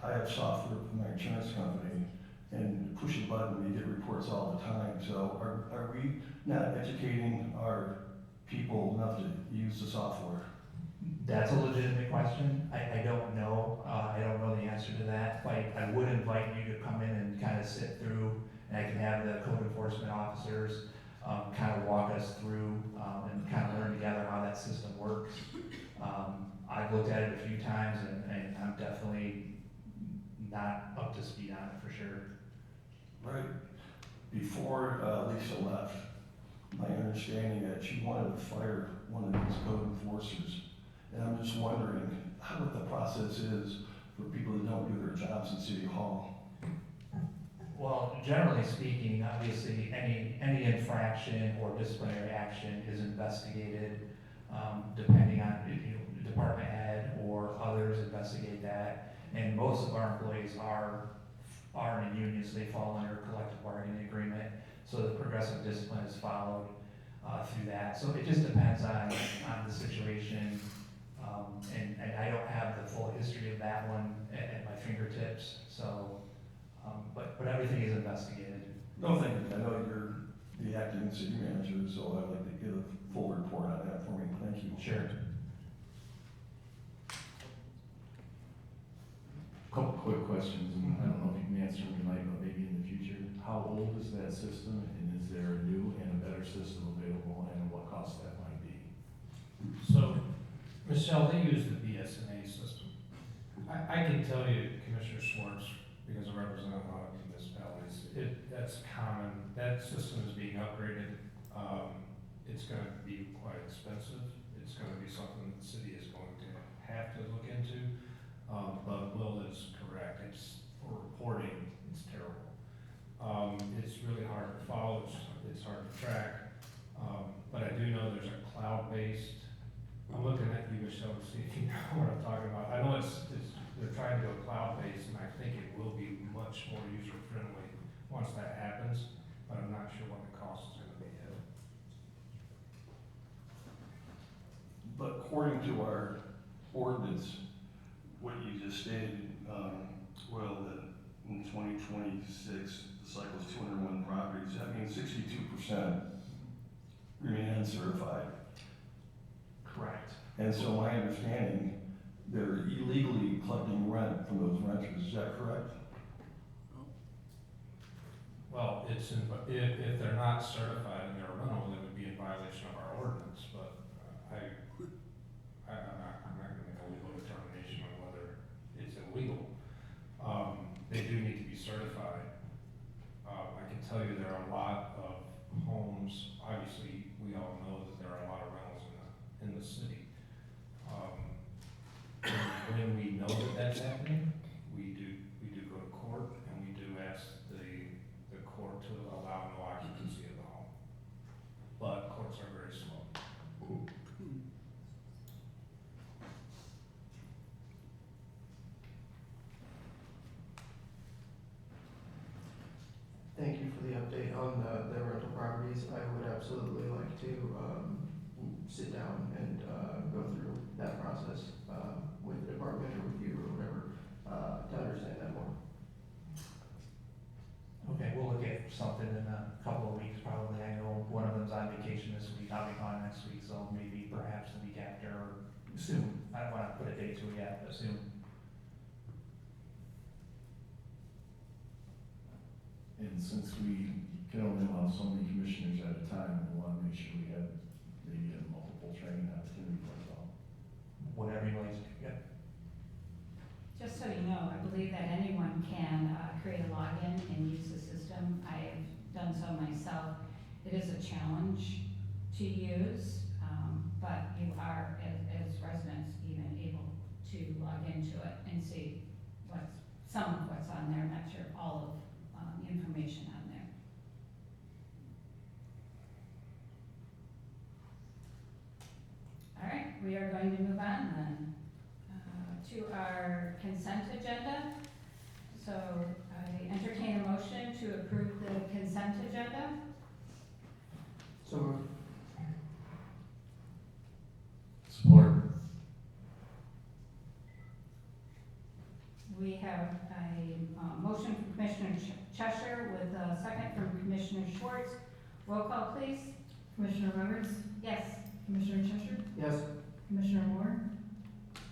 I have software from my insurance company, and push a button, we get reports all the time. So are we not educating our people enough to use the software? That's a legitimate question. I don't know. I don't know the answer to that. I would invite you to come in and kind of sit through, and I can have the code enforcement officers kind of walk us through and kind of learn together how that system works. I've looked at it a few times, and I'm definitely not up to speed on it for sure. Right. Before Lisa left, my understanding that she wanted to fire one of these code enforcers. And I'm just wondering what the process is for people that don't do their jobs in City Hall. Well, generally speaking, obviously, any infraction or disciplinary action is investigated, depending on department head or others investigate that. And most of our employees are in a union, so they fall under a collective bargaining agreement. So the progressive discipline is followed through that. So it just depends on the situation. And I don't have the full history of that one at my fingertips. So, but everything is investigated. No, thank you. I know you're the acting city manager, so I'd like to get a full report on that for me. Thank you. Sure. Couple quick questions, and I don't know if you can answer them tonight, but maybe in the future. How old is that system, and is there a new and a better system available, and what cost that might be? So, Michelle, they use the BSNA system. I can tell you, Commissioner Schwartz, because I represent a lot of municipalities, that's common. That system is being upgraded. It's going to be quite expensive. It's going to be something the city is going to have to look into. But Will is correct. It's for reporting. It's terrible. It's really hard to follow. It's hard to track. But I do know there's a cloud-based. I'm looking at you, Michelle, to see if you know what I'm talking about. I know they're trying to go cloud-based, and I think it will be much more user-friendly once that happens. But I'm not sure what the cost is going to be yet. But according to our ordinance, what you just stated, that in 2026, the cycle is 201 properties. That means 62% remain uncertified. Correct. And so my understanding, they're illegally collecting rent from those renters. Is that correct? Well, if they're not certified and they're a rental, they would be in violation of our ordinance. But I'm not going to make a legal determination on whether it's illegal. They do need to be certified. I can tell you there are a lot of homes. Obviously, we all know that there are a lot of rentals in the city. When we know that that's happening, we do go to court, and we do ask the court to allow no occupancy of the home. But courts are very slow. Thank you for the update on the rental properties. I would absolutely like to sit down and go through that process with the department or with you or whatever to understand that more. Okay, we'll look at something in perhaps the week after, or soon. I don't wanna put a date to it yet, but soon. And since we can only allow so many commissioners at a time, we want to make sure we have maybe a multiple training opportunity for us all. Whatever you like, yeah. Just so you know, I believe that anyone can create a login and use the system. I've done so myself. It is a challenge to use, but you are, as residents, even able to log into it and see some of what's on there. I'm not sure all of the information on there. All right, we are going to move on then to our consent agenda. So I entertain a motion to approve the consent agenda. So moved. Support. We have a motion from Commissioner Cheshire with a second from Commissioner Schwartz. Roll call, please. Commissioner Roberts, Yes. Commissioner Cheshire, Yes. Commissioner Moore,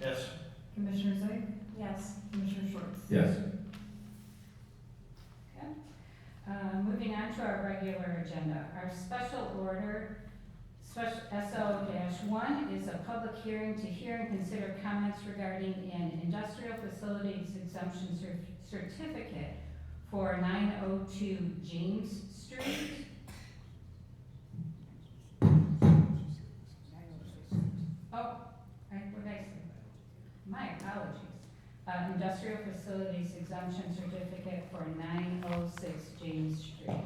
Yes. Commissioner Zeig, Yes. Commissioner Schwartz. Yes. Okay. Moving on to our regular agenda. Our special order, SO-1 is a public hearing to hear and consider comments regarding an industrial facilities exemption certificate for 902 James Street. What did I say? My apologies. Industrial facilities exemption certificate for 906 James Street.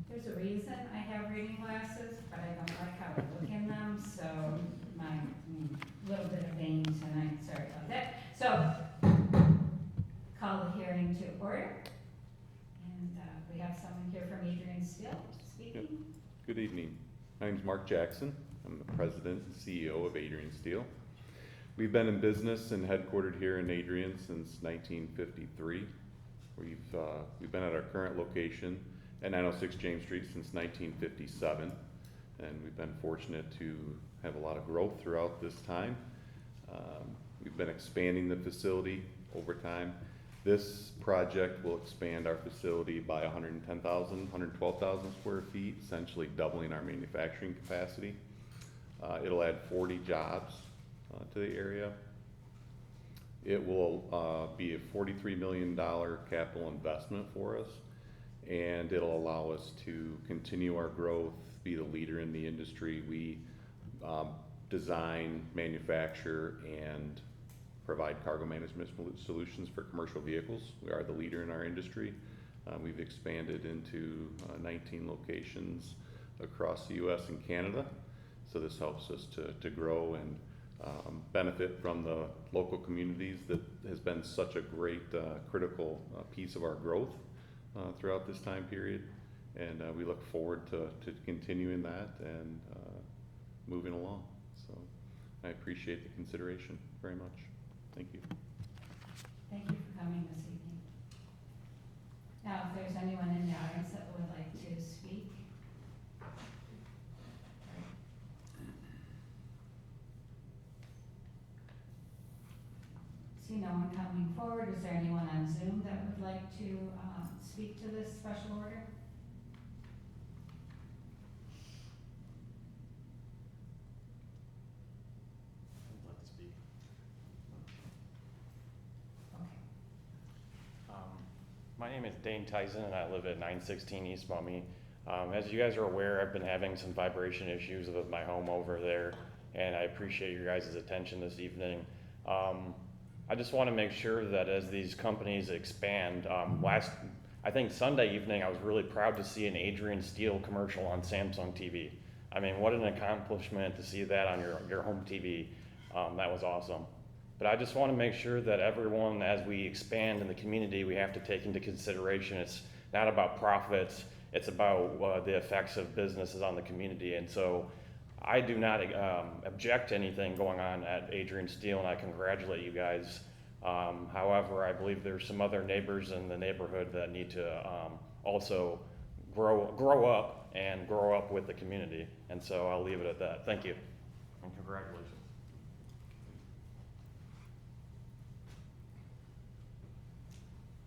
There's a reason I have reading glasses, but I don't like how I look in them, so my little bit of vein tonight, sorry about that. So, call the hearing to order. And we have someone here from Adrian Steel speaking. Good evening. My name's Mark Jackson. I'm the president and CEO of Adrian Steel. We've been in business and headquartered here in Adrian since 1953. We've been at our current location at 906 James Street since 1957, and we've been fortunate to have a lot of growth throughout this time. We've been expanding the facility over time. This project will expand our facility by 112,000 square feet, essentially doubling our manufacturing capacity. It'll add 40 jobs to the area. It will be a $43 million capital investment for us, and it'll allow us to continue our growth, be the leader in the industry. We design, manufacture, and provide cargo management solutions for commercial vehicles. We are the leader in our industry. We've expanded into 19 locations across the U.S. and Canada, so this helps us to grow and benefit from the local communities that has been such a great critical piece of our growth throughout this time period, and we look forward to continuing that and moving along. So I appreciate the consideration very much. Thank you. Thank you for coming this evening. Now, if there's anyone in the audience that would like to speak. See no one coming forward. Is there anyone on Zoom that would like to speak to this special order? My name is Dane Tyson, and I live at 916 East Mummy. As you guys are aware, I've been having some vibration issues with my home over there, and I appreciate your guys' attention this evening. I just want to make sure that as these companies expand, I think Sunday evening, I was really proud to see an Adrian Steel commercial on Samsung TV. I mean, what an accomplishment to see that on your home TV. That was awesome. But I just want to make sure that everyone, as we expand in the community, we have to take into consideration it's not about profits, it's about the effects of businesses on the community. And so I do not object to anything going on at Adrian Steel, and I congratulate you guys. However, I believe there's some other neighbors in the neighborhood that need to also grow up and grow up with the community. And so I'll leave it at that. Thank you. And congratulations.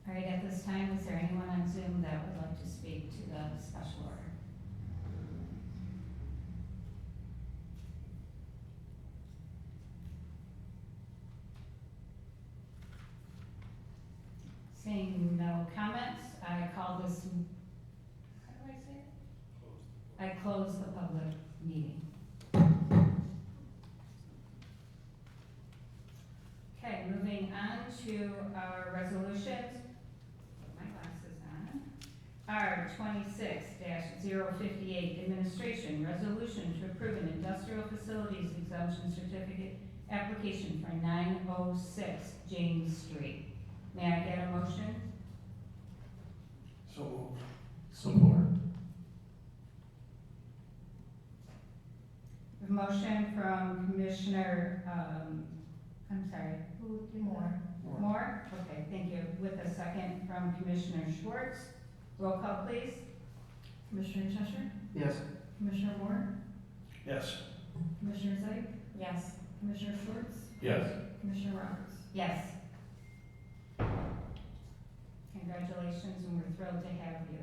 All right, at this time, is there anyone on Zoom that would like to speak to the special order? Seeing no comments, I call this, how do I say it? I close the public meeting. Okay, moving on to our resolutions. Put my glasses on. R 26-058, administration, resolution to approve an industrial facilities exemption certificate application for 906 James Street. May I get a motion? So moved. Support. A motion from Commissioner, I'm sorry, who did Moore. Moore? Okay, thank you. With a second from Commissioner Schwartz. Roll call, please. Commissioner Cheshire? Yes. Commissioner Moore? Yes. Commissioner Zeig? Yes. Commissioner Schwartz? Yes. Commissioner Roberts? Yes. Congratulations, and we're thrilled to have you.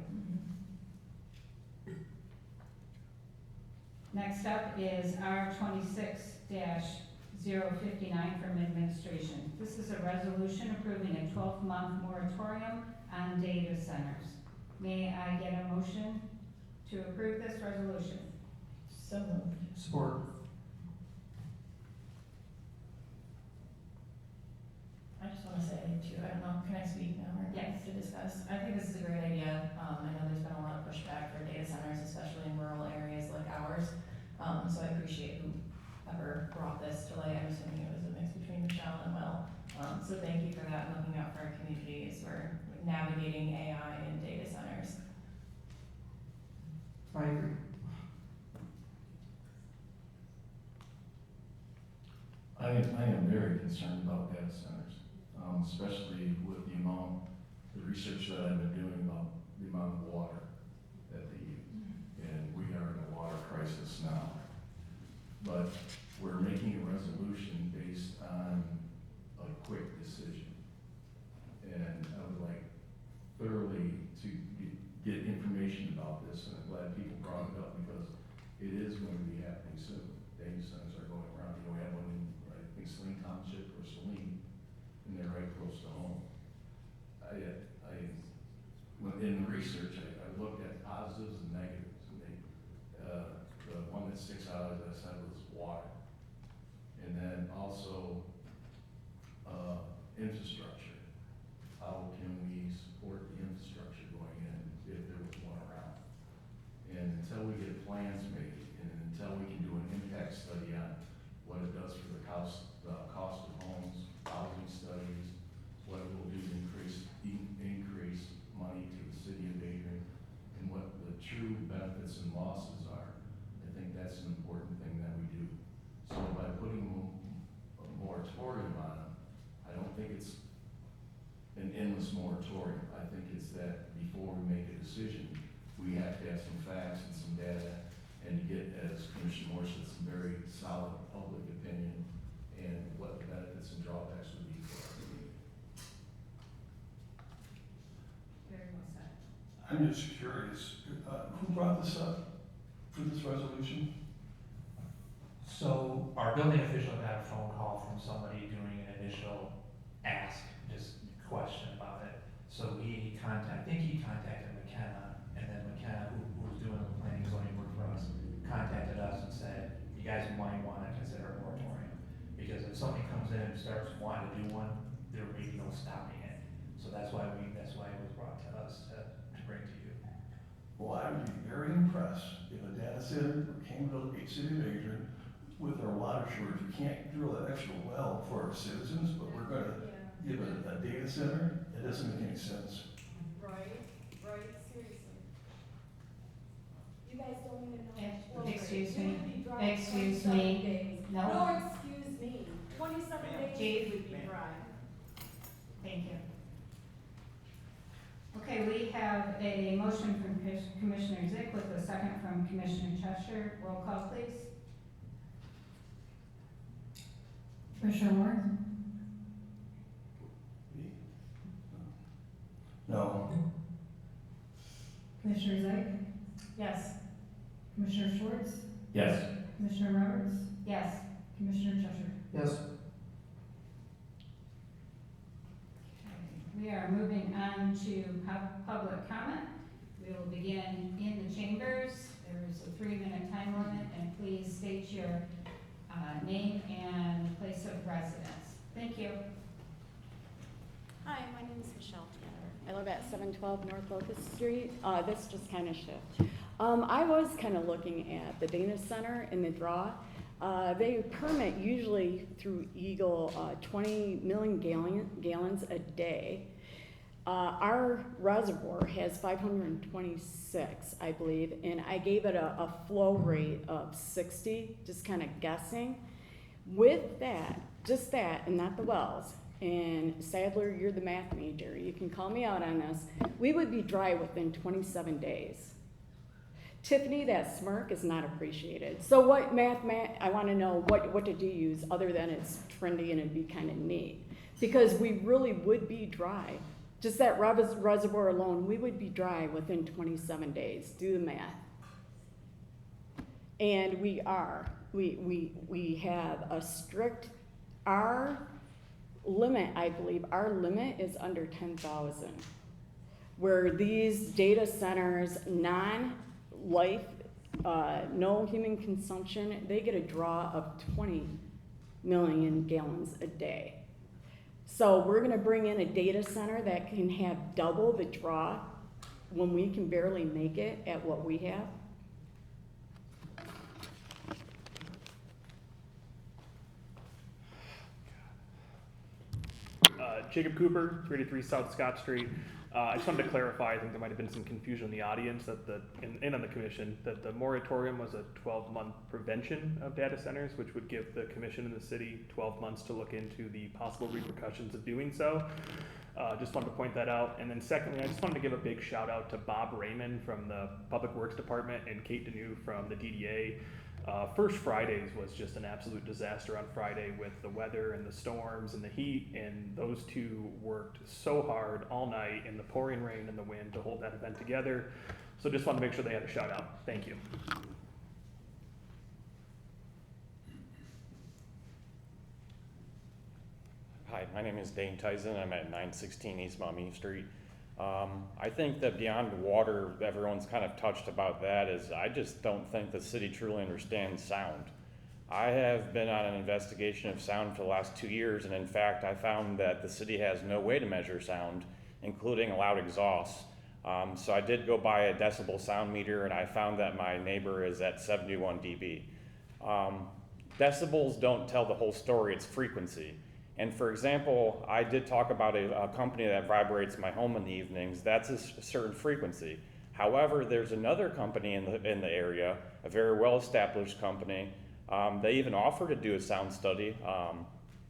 Next up is R 26-059 from administration. This is a resolution approving a 12-month moratorium on data centers. May I get a motion to approve this resolution? So moved. Support. I just want to say too, I don't know, can I speak now or Yes. to discuss? I think this is a great idea. I know there's been a lot of pushback for data centers, especially in rural areas like ours. So I appreciate whoever brought this to light. I'm assuming it was a mix between Michelle and Will. So thank you for that and looking out for our community as we're navigating AI and data centers. I agree. I am very concerned about data centers, especially with the research that I've been doing about the amount of water that they use. And we are in a water crisis now. But we're making a resolution based on a quick decision. And I would like thoroughly to get information about this, and I'm glad people brought it up because it is going to be happening soon. Data centers are going around. You know, we have one in, I think, Saline Township or Saline, and they're right close to home. In the research, I looked at positives and negatives, and the one that sticks out, as I said, was water. And then also, infrastructure. How can we support the infrastructure going in if there was one around? And until we get plans made, and until we can do an impact study on what it does for the cost of homes, housing studies, what it will do to increase money to the city of Adrian, and what the true benefits and losses are, I think that's an important thing that we do. So by putting a moratorium on it, I don't think it's an endless moratorium. I think it's that before we make a decision, we have to have some facts and some data, and to get, as Commissioner Moore said, some very solid public opinion and what the benefits and drawbacks would be for our community. Very well said. I'm just curious, who brought this up for this resolution? So our building official got a phone call from somebody doing an initial ask, just question about it. So I think he contacted McKenna, and then McKenna, who was doing the planning and zoning work for us, contacted us and said, you guys might want to consider a moratorium. Because if somebody comes in and starts wanting to do one, there may be no stopping it. So that's why it was brought to us to bring to you. Well, I would be very impressed if a data center came to the city of Adrian with our water shortage. We can't drill that extra well for our citizens, but we're gonna give it a data center. It doesn't make any sense. Right, seriously. You guys don't even know. how much Excuse you me. would be driving Excuse 27 me. days. No. No, excuse me. 27 days Chief. you would be driving. Thank you. Okay, we have a motion from Commissioner Zick with a second from Commissioner Cheshire. Roll call, please. Commissioner Moore? No. Commissioner Zeig? Yes. Commissioner Schwartz? Yes. Commissioner Roberts? Yes. Commissioner Cheshire? Yes. We are moving on to public comment. We will begin in the chambers. There is a 3-minute time limit, and please state your name and place of residence. Thank you. Hi, my name is Michelle Tanner. I live at 712 North Locust Street. This just kind of shift. I was kind of looking at the Dana Center in the draw. They permit usually through Eagle 20 million gallons a day. Our reservoir has 526, I believe, and I gave it a flow rate of 60, just kind of guessing. With that, just that, and not the wells, and Sadler, you're the math major, you can call me out on this, we would be dry within 27 days. Tiffany, that smirk is not appreciated. So what math, I want to know, what did you use other than it's trendy and it'd be kind of neat? Because we really would be dry. Just that reservoir alone, we would be dry within 27 days. Do the math. And we are. We have a strict, our limit, I believe, our limit is under 10,000. Where these data centers, non-life, no human consumption, they get a draw of 20 million gallons a day. So we're gonna bring in a data center that can have double the draw when we can barely make it at what we have. Jacob Cooper, 383 South Scott Street. I just wanted to clarify, I think there might have been some confusion in the audience that and on the commission, that the moratorium was a 12-month prevention of data centers, which would give the commission and the city 12 months to look into the possible repercussions of doing so. Just wanted to point that out. And then secondly, I just wanted to give a big shout out to Bob Raymond from the Public Works Department and Kate Denew from the DDA. First Fridays was just an absolute disaster on Friday with the weather and the storms and the heat, and those two worked so hard all night in the pouring rain and the wind to hold that event together. So just wanted to make sure they had a shout out. Thank you. Hi, my name is Dane Tyson. I'm at 916 East Maumee Street. I think that beyond water, everyone's kind of touched about that, is I just don't think the city truly understands sound. I have been on an investigation of sound for the last 2 years, and in fact, I found that the city has no way to measure sound, including loud exhausts. So I did go buy a decibel sound meter, and I found that my neighbor is at 71 dB. Decibels don't tell the whole story, it's frequency. And for example, I did talk about a company that vibrates my home in the evenings. That's a certain frequency. However, there's another company in the area, a very well-established company. They even offered to do a sound study,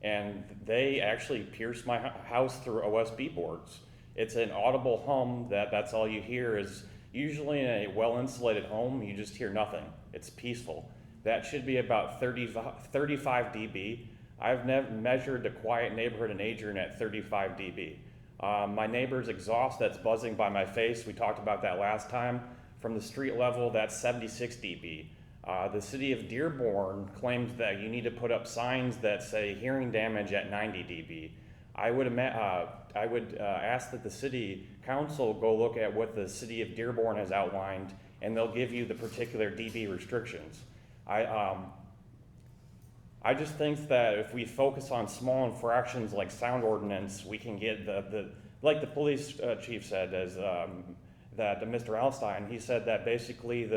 and they actually pierced my house through OSB boards. It's an audible hum that's all you hear. Is usually in a well-insulated home, you just hear nothing. It's peaceful. That should be about 35 dB. I've never measured a quiet neighborhood in Adrian at 35 dB. My neighbor's exhaust that's buzzing by my face, we talked about that last time, from the street level, that's 76 dB. The city of Dearborn claims that you need to put up signs that say hearing damage at 90 dB. I would ask that the city council go look at what the city of Dearborn has outlined, and they'll give you the particular dB restrictions. I just think that if we focus on small infractions like sound ordinance, we can get like the police chief said, that Mr. Alstein, he said that basically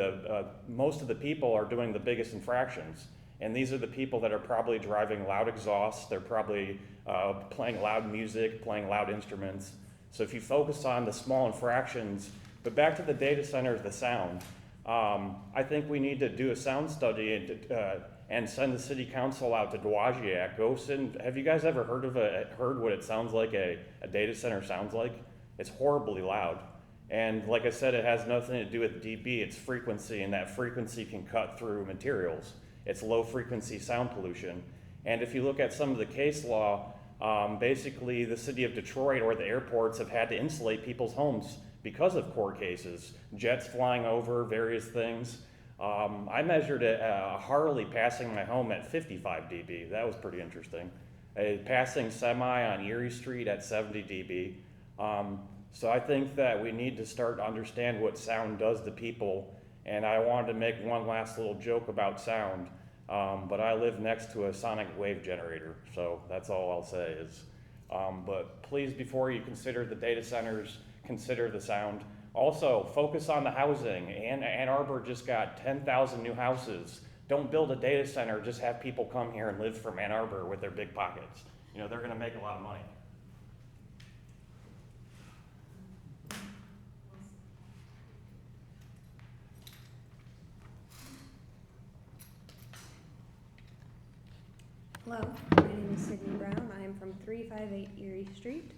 most of the people are doing the biggest infractions. And these are the people that are probably driving loud exhausts, they're probably playing loud music, playing loud instruments. So if you focus on the small infractions, but back to the data centers, the sound, I think we need to do a sound study and send the city council out to Dowagiac. Have you guys ever heard what it sounds like a data center sounds like? It's horribly loud. And like I said, it has nothing to do with dB, it's frequency, and that frequency can cut through materials. It's low frequency sound pollution. And if you look at some of the case law, basically the city of Detroit or the airports have had to insulate people's homes because of court cases, jets flying over, various things. I measured a Harley passing my home at 55 dB. That was pretty interesting. A passing semi on Erie Street at 70 dB. So I think that we need to start to understand what sound does to people. And I wanted to make one last little joke about sound. But I live next to a sonic wave generator, so that's all I'll say is, but please, before you consider the data centers, consider the sound. Also, focus on the housing. Ann Arbor just got 10,000 new houses. Don't build a data center, just have people come here and live from Ann Arbor with their big pockets. You know, they're gonna make a lot of money. Hello, my name is Sydney Brown. I am from 358 Erie Street.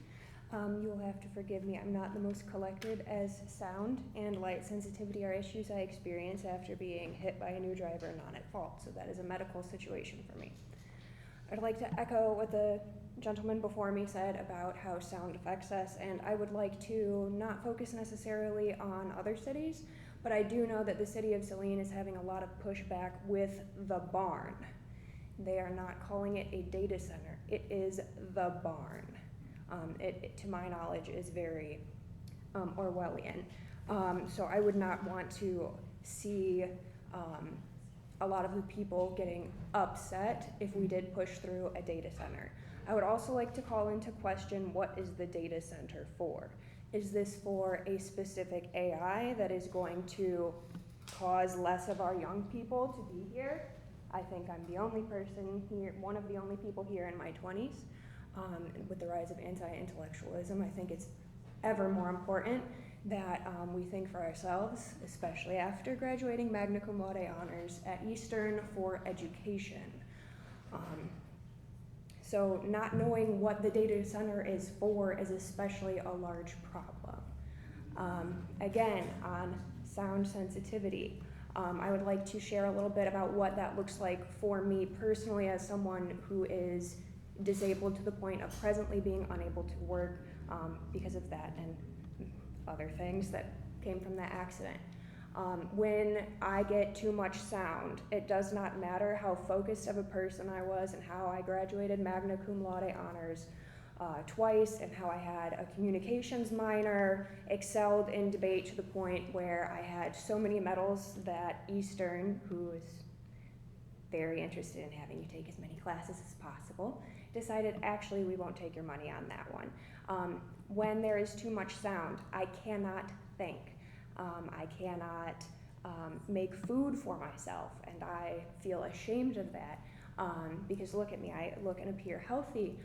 You will have to forgive me, I'm not the most collected, as sound and light sensitivity are issues I experience after being hit by a new driver not at fault, so that is a medical situation for me. I'd like to echo what the gentleman before me said about how sound affects us, and I would like to not focus necessarily on other cities, but I do know that the city of Saline is having a lot of pushback with the barn. They are not calling it a data center. It is the barn. It, to my knowledge, is very Orwellian. So I would not want to see a lot of the people getting upset if we did push through a data center. I would also like to call into question, what is the data center for? Is this for a specific AI that is going to cause less of our young people to be here? I think I'm the only person here, one of the only people here in my 20s. With the rise of anti-intellectualism, I think it's ever more important that we think for ourselves, especially after graduating magna cum laude honors at Eastern for education. So not knowing what the data center is for is especially a large problem. Again, on sound sensitivity, I would like to share a little bit about what that looks like for me personally as someone who is disabled to the point of presently being unable to work because of that and other things that came from that accident. When I get too much sound, it does not matter how focused of a person I was and how I graduated magna cum laude honors twice and how I had a communications minor, excelled in debate to the point where I had so many medals that Eastern, who is very interested in having you take as many classes as possible, decided actually we won't take your money on that one. When there is too much sound, I cannot think. I cannot make food for myself, and I feel ashamed of that because look at me, I look and appear healthy,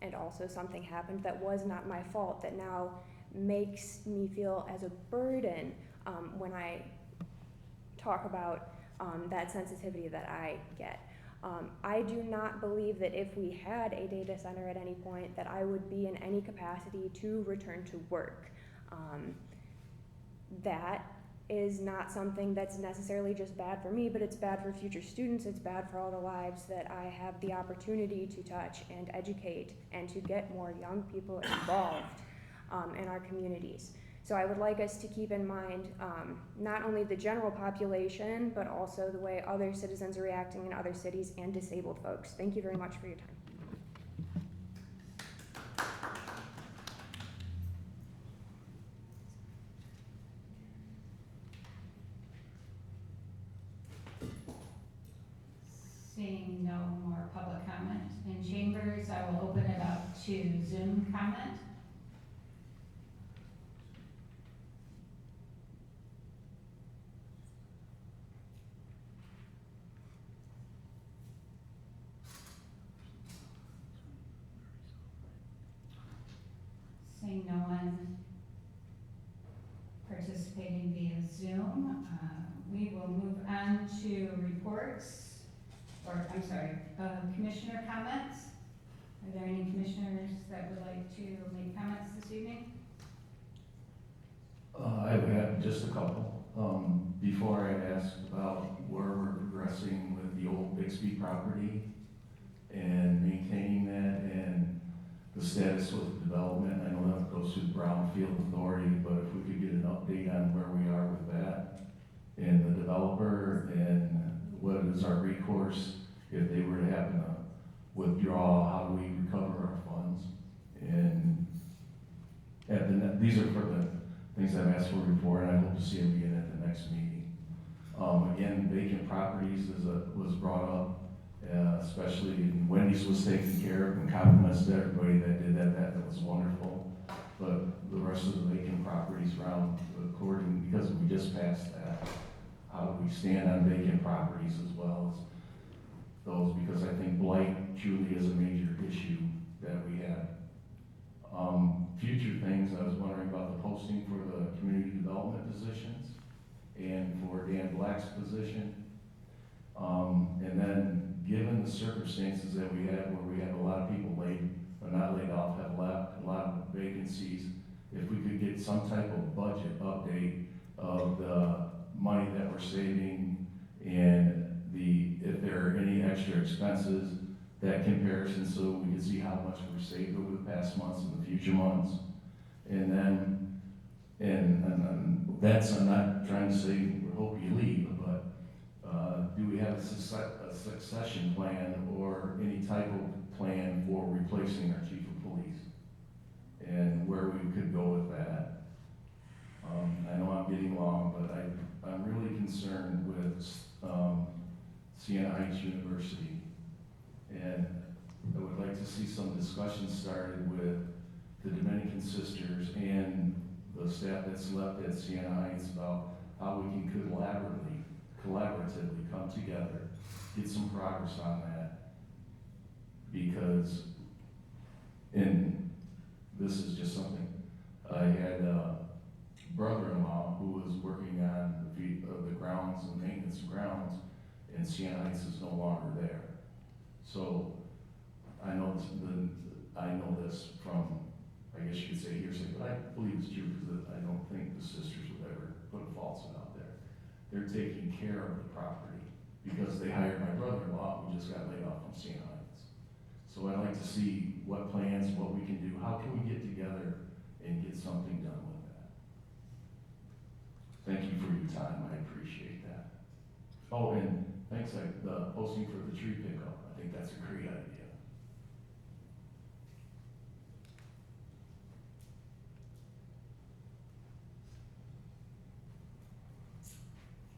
and also something happened that was not my fault that now makes me feel as a burden when I talk about that sensitivity that I get. I do not believe that if we had a data center at any point that I would be in any capacity to return to work. That is not something that's necessarily just bad for me, but it's bad for future students, it's bad for all the lives that I have the opportunity to touch and educate and to get more young people involved in our communities. So I would like us to keep in mind not only the general population, but also the way other citizens are reacting in other cities and disabled folks. Thank you very much for your time. Seeing no more public comment in chambers, I will open it up to Zoom comment. Seeing no one participating via Zoom, we will move on to reports. Commissioner comments. Are there any commissioners that would like to make comments this evening? I would have just a couple. Before I ask about where we're progressing with the old Bixby property, the status with the development. I know that goes through the Brownfield Authority, but if we could get an update on where we are with that and the developer and what is our recourse if they were to happen to withdraw, how do we recover our funds? And these are for the things I've asked for before, and I hope to see them again at the next meeting. Again, vacant properties was brought up, especially Wendy's was taken care of, and compliments to everybody that did that. That was wonderful. But the rest of the vacant properties around, according, because we just passed that, how do we stand on vacant properties as well as those? Because I think blight truly is a major issue that we have. Future things, I was wondering about the posting for the community development positions and for Dan Black's position. And then given the circumstances that we have, where we have a lot of people not laid off, have left, a lot of vacancies, if we could get some type of budget update of the money that we're saving and if there are any extra expenses, that comparison, so we can see how much we've saved over the past months and the future months. And then, and that's, I'm not trying to say we hope you leave, but do we have a succession plan or any type of plan for replacing our chief of police? And where we could go with that. I know I'm getting long, but I'm really concerned with Siena Heights University. And I would like to see some discussion started with the Dominican sisters and the staff that's left at Siena Heights about how we can collaboratively come together, get some progress on that. Because, and this is just something, I had a brother-in-law who was working on the grounds and maintenance of grounds, and Siena Heights is no longer there. So I know this from, I guess you could say hearsay, but I believe it's true because I don't think the sisters would ever put a falsehood out there. They're taking care of the property because they hired my brother-in-law who just got laid off from Siena Heights. So I'd like to see what plans, what we can do, how can we get together and get something done with that. Thank you for your time, I appreciate that. Oh, and thanks, the posting for the tree pickup. I think that's a great idea.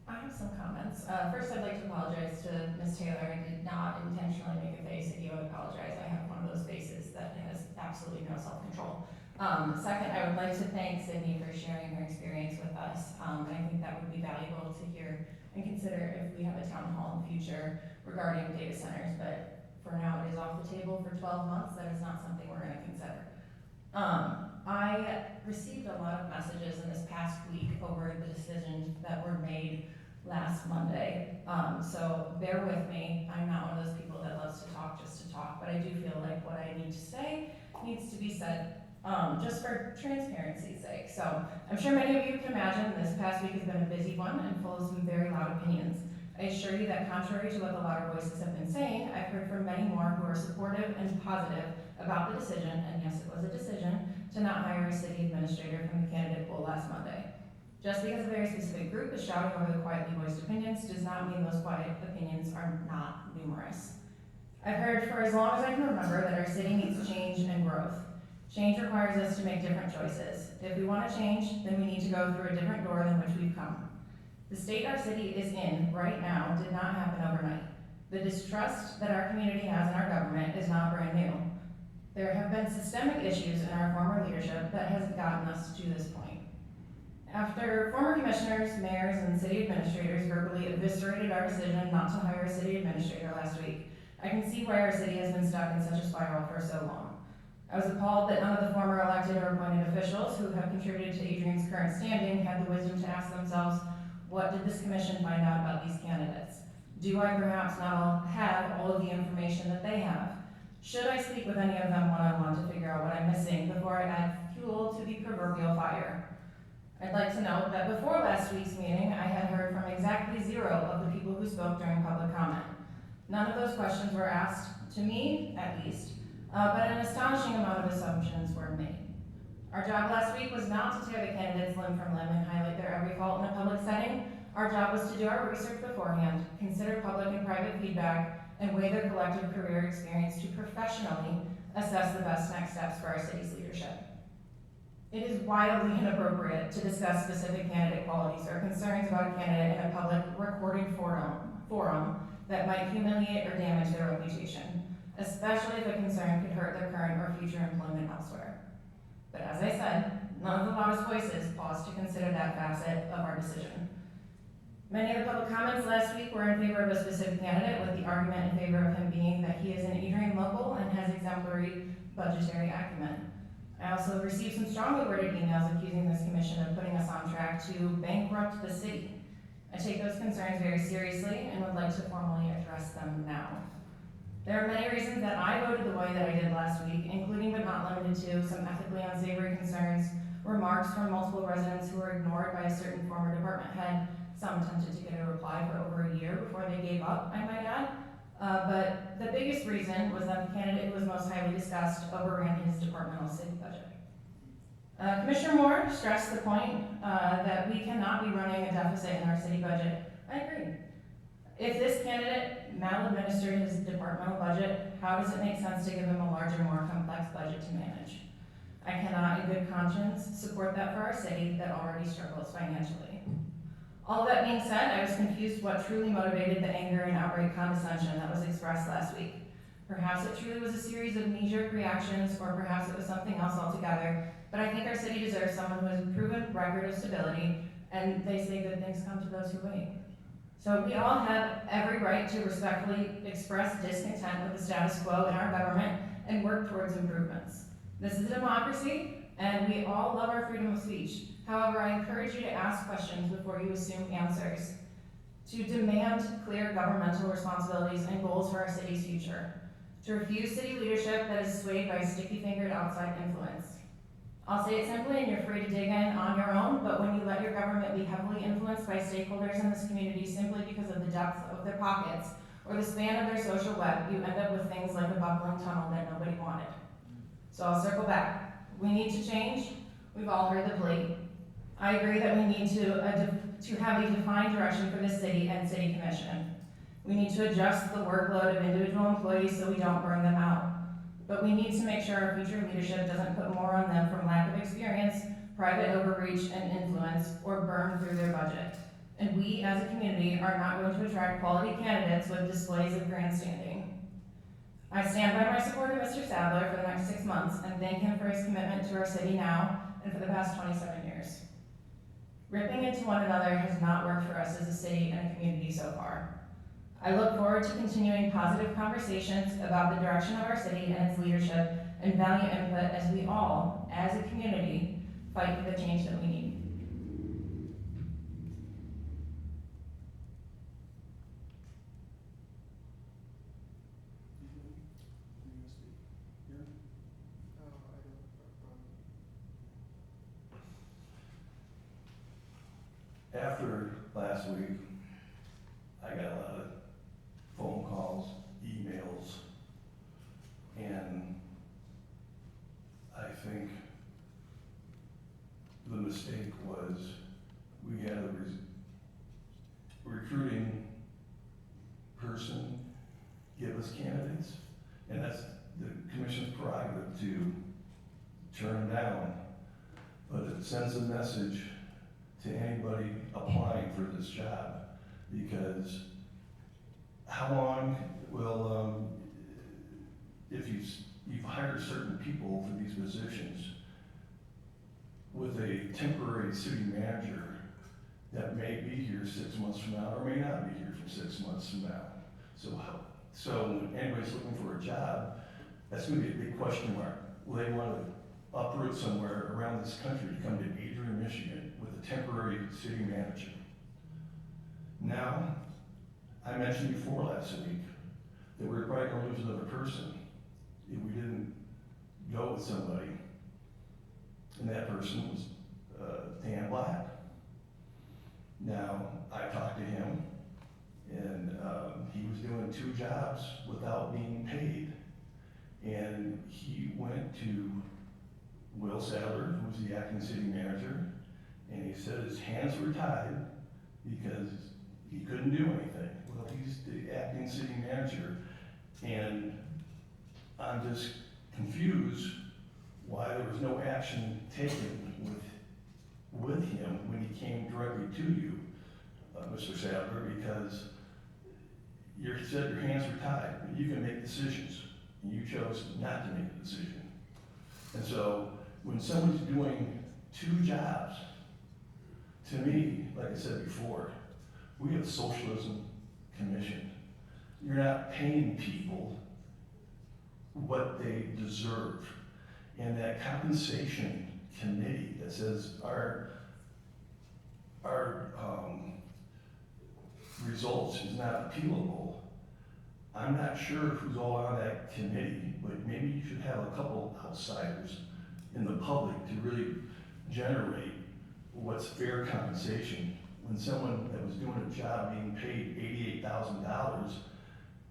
I have some comments. First, I'd like to apologize to Ms. Taylor. I did not intentionally make a face at you. I apologize. I have one of those faces that has absolutely no self-control. Second, I would like to thank Sydney for sharing her experience with us. And I think that would be valuable to hear and consider if we have a town hall in the future regarding data centers. But for now, it is off the table for 12 months. That is not something we're going to consider. I received a lot of messages in this past week over the decisions that were made last Monday. So bear with me. I'm not one of those people that loves to talk just to talk, but I do feel like what I need to say needs to be said just for transparency's sake. So I'm sure many of you can imagine this past week has been a busy one and full of some very loud opinions. I assure you that contrary to what the louder voices have been saying, I've heard from many more who are supportive and positive about the decision, and yes, it was a decision, to not hire a city administrator from the candidate pool last Monday. Just because a very specific group is shouting over the quietly voiced opinions does not mean those quiet opinions are not numerous. I've heard for as long as I can remember that our city needs change and growth. Change requires us to make different choices. If we want to change, then we need to go through a different door than which we've come. The state our city is in right now did not happen overnight. The distrust that our community has in our government is not brand new. There have been systemic issues in our former leadership that has gotten us to this point. After former commissioners, mayors, and city administrators verbally eviscerated our decision not to hire a city administrator last week, I can see why our city has been stuck in such a spiral for so long. I was appalled that none of the former elected or appointed officials who have contributed to Adrian's current standing had the wisdom to ask themselves, what did this commission find out about these candidates? Do I perhaps not have all of the information that they have? Should I speak with any of them one-on-one to figure out what I'm missing before I add fuel to the proverbial fire? I'd like to note that before last week's meeting, I had heard from exactly 0 of the people who spoke during public comment. None of those questions were asked, to me at least, but an astonishing amount of assumptions were made. Our job last week was not to tear the candidates limb from limb and highlight their every fault in a public setting. Our job was to do our research beforehand, consider public and private feedback, and weigh their collective career experience to professionally assess the best next steps for our city's leadership. It is wildly inappropriate to discuss specific candidate qualities or concerns about a candidate in a public recorded forum that might humiliate or damage their reputation, especially if a concern could hurt their current or future employment elsewhere. But as I said, none of the loudest voices paused to consider that facet of our decision. Many of the public comments last week were in favor of a specific candidate, with the argument in favor of him being that he is an Adrian local and has exemplary budgetary acumen. I also received some strongly worded emails accusing this commission of putting us on track to bankrupt the city. I take those concerns very seriously and would like to formally address them now. There are many reasons that I voted the way that I did last week, including but not limited to some ethically unsavory concerns, remarks from multiple residents who were ignored by a certain former department head. Some attempted to get a reply for over a year before they gave up, I might add. But the biggest reason was that the candidate who was most highly discussed overran his departmental city budget. Commissioner Moore stressed the point that we cannot be running a deficit in our city budget. I agree. If this candidate maladministered his departmental budget, how does it make sense to give him a larger, more complex budget to manage? I cannot, in good conscience, support that for our city that already struggles financially. All that being said, I was confused what truly motivated the anger and outright condescension that was expressed last week. Perhaps it truly was a series of knee-jerk reactions, or perhaps it was something else altogether, but I think our city deserves someone who has a proven record of stability, and they say good things come to those who wait. So we all have every right to respectfully express discontent with the status quo in our government and work towards improvements. This is a democracy, and we all love our freedom of speech. However, I encourage you to ask questions before you assume answers, to demand clear governmental responsibilities and goals for our city's future, to refuse city leadership that is swayed by sticky-fingered outside influence. I'll say it simply, and you're free to dig in on your own, but when you let your government be heavily influenced by stakeholders in this community simply because of the depth of their pockets or the span of their social web, you end up with things like a buckling tunnel that nobody wanted. So I'll circle back. We need to change. We've all heard the plea. I agree that we need to have a defined direction for the city and city commission. We need to adjust the workload of individual employees so we don't burn them out. But we need to make sure our future leadership doesn't put more on them from lack of experience, private overreach, and influence, or burn through their budget. And we, as a community, are not going to attract quality candidates with displays of grandstanding. I stand by my support of Mr. Sadler for the next 6 months and thank him for his commitment to our city now and for the past 27 years. Ripping into one another has not worked for us as a city and a community so far. I look forward to continuing positive conversations about the direction of our city and its leadership and value input as we all, as a community, fight for the change that we need. After last week, I got a lot of phone calls, emails, and I think the mistake was we had a recruiting person give us candidates, and that's the commission's prerogative to turn them down, but it sends a message to anybody applying for this job, because how long will, if you've hired certain people for these positions with a temporary city manager that may be here 6 months from now or may not be here for 6 months from now. So when anybody's looking for a job, that's gonna be a big question mark. Will they wanna uproot somewhere around this country to come to Adrian, Michigan with a temporary city manager? Now, I mentioned before last week that we were probably gonna lose another person if we didn't go with somebody. And that person was Dan Black. Now, I talked to him, and he was doing 2 jobs without being paid. And he went to Will Sadler, who was the acting city manager, and he said his hands were tied because he couldn't do anything. Well, he's the acting city manager, and I'm just confused why there was no action taken with him when he came directly to you, Mr. Sadler, because you said your hands were tied. You can make decisions, and you chose not to make a decision. And so when someone's doing two jobs, to me, like I said before, we have a socialism commission. You're not paying people what they deserve. And that compensation committee that says our results is not appealable, I'm not sure who's all on that committee, but maybe you should have a couple outsiders in the public to really generate what's fair compensation. When someone that was doing a job being paid $88,000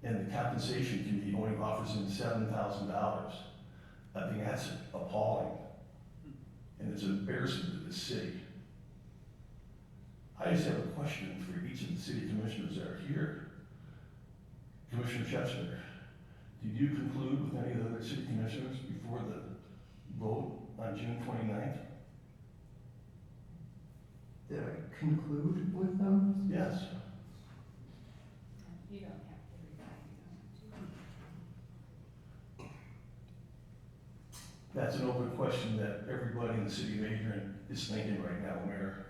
and the compensation committee only offers him $7,000, I think that's appalling. And it's embarrassing to the city. I just have a question for each of the city commissioners that are here. Commissioner Cheshire, did you conclude with any of the other city commissioners before the vote on June 29th? Did I conclude with them? Yes. You don't have to reply. That's an open question that everybody in the city of Adrian is thinking right now, Mayor.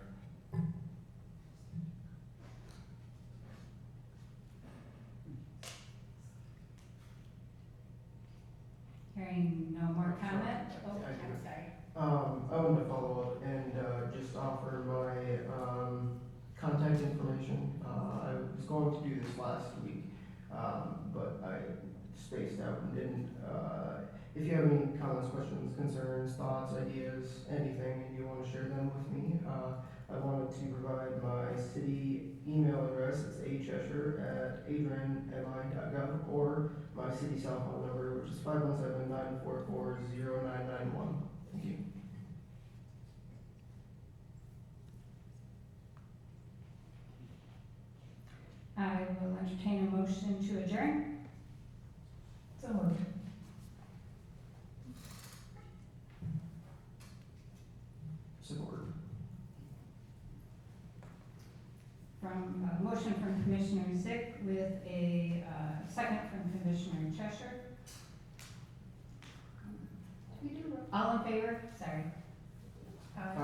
Hearing no more comment? Oh, I do. I'm sorry. I wanted to follow up and just offer my contact information. I was going to do this last week, but I spaced out and didn't. If you have any comments, questions, concerns, thoughts, ideas, anything, and you want to share them with me, I wanted to provide my city email address. It's acheshire@adrianmi.gov, or my city cell phone number, which is 517-944-0991. Thank you. I will entertain a motion to adjourn. So moved. Support. Motion from Commissioner Zick with a second from Commissioner Cheshire. All in favor? Sorry. Aye.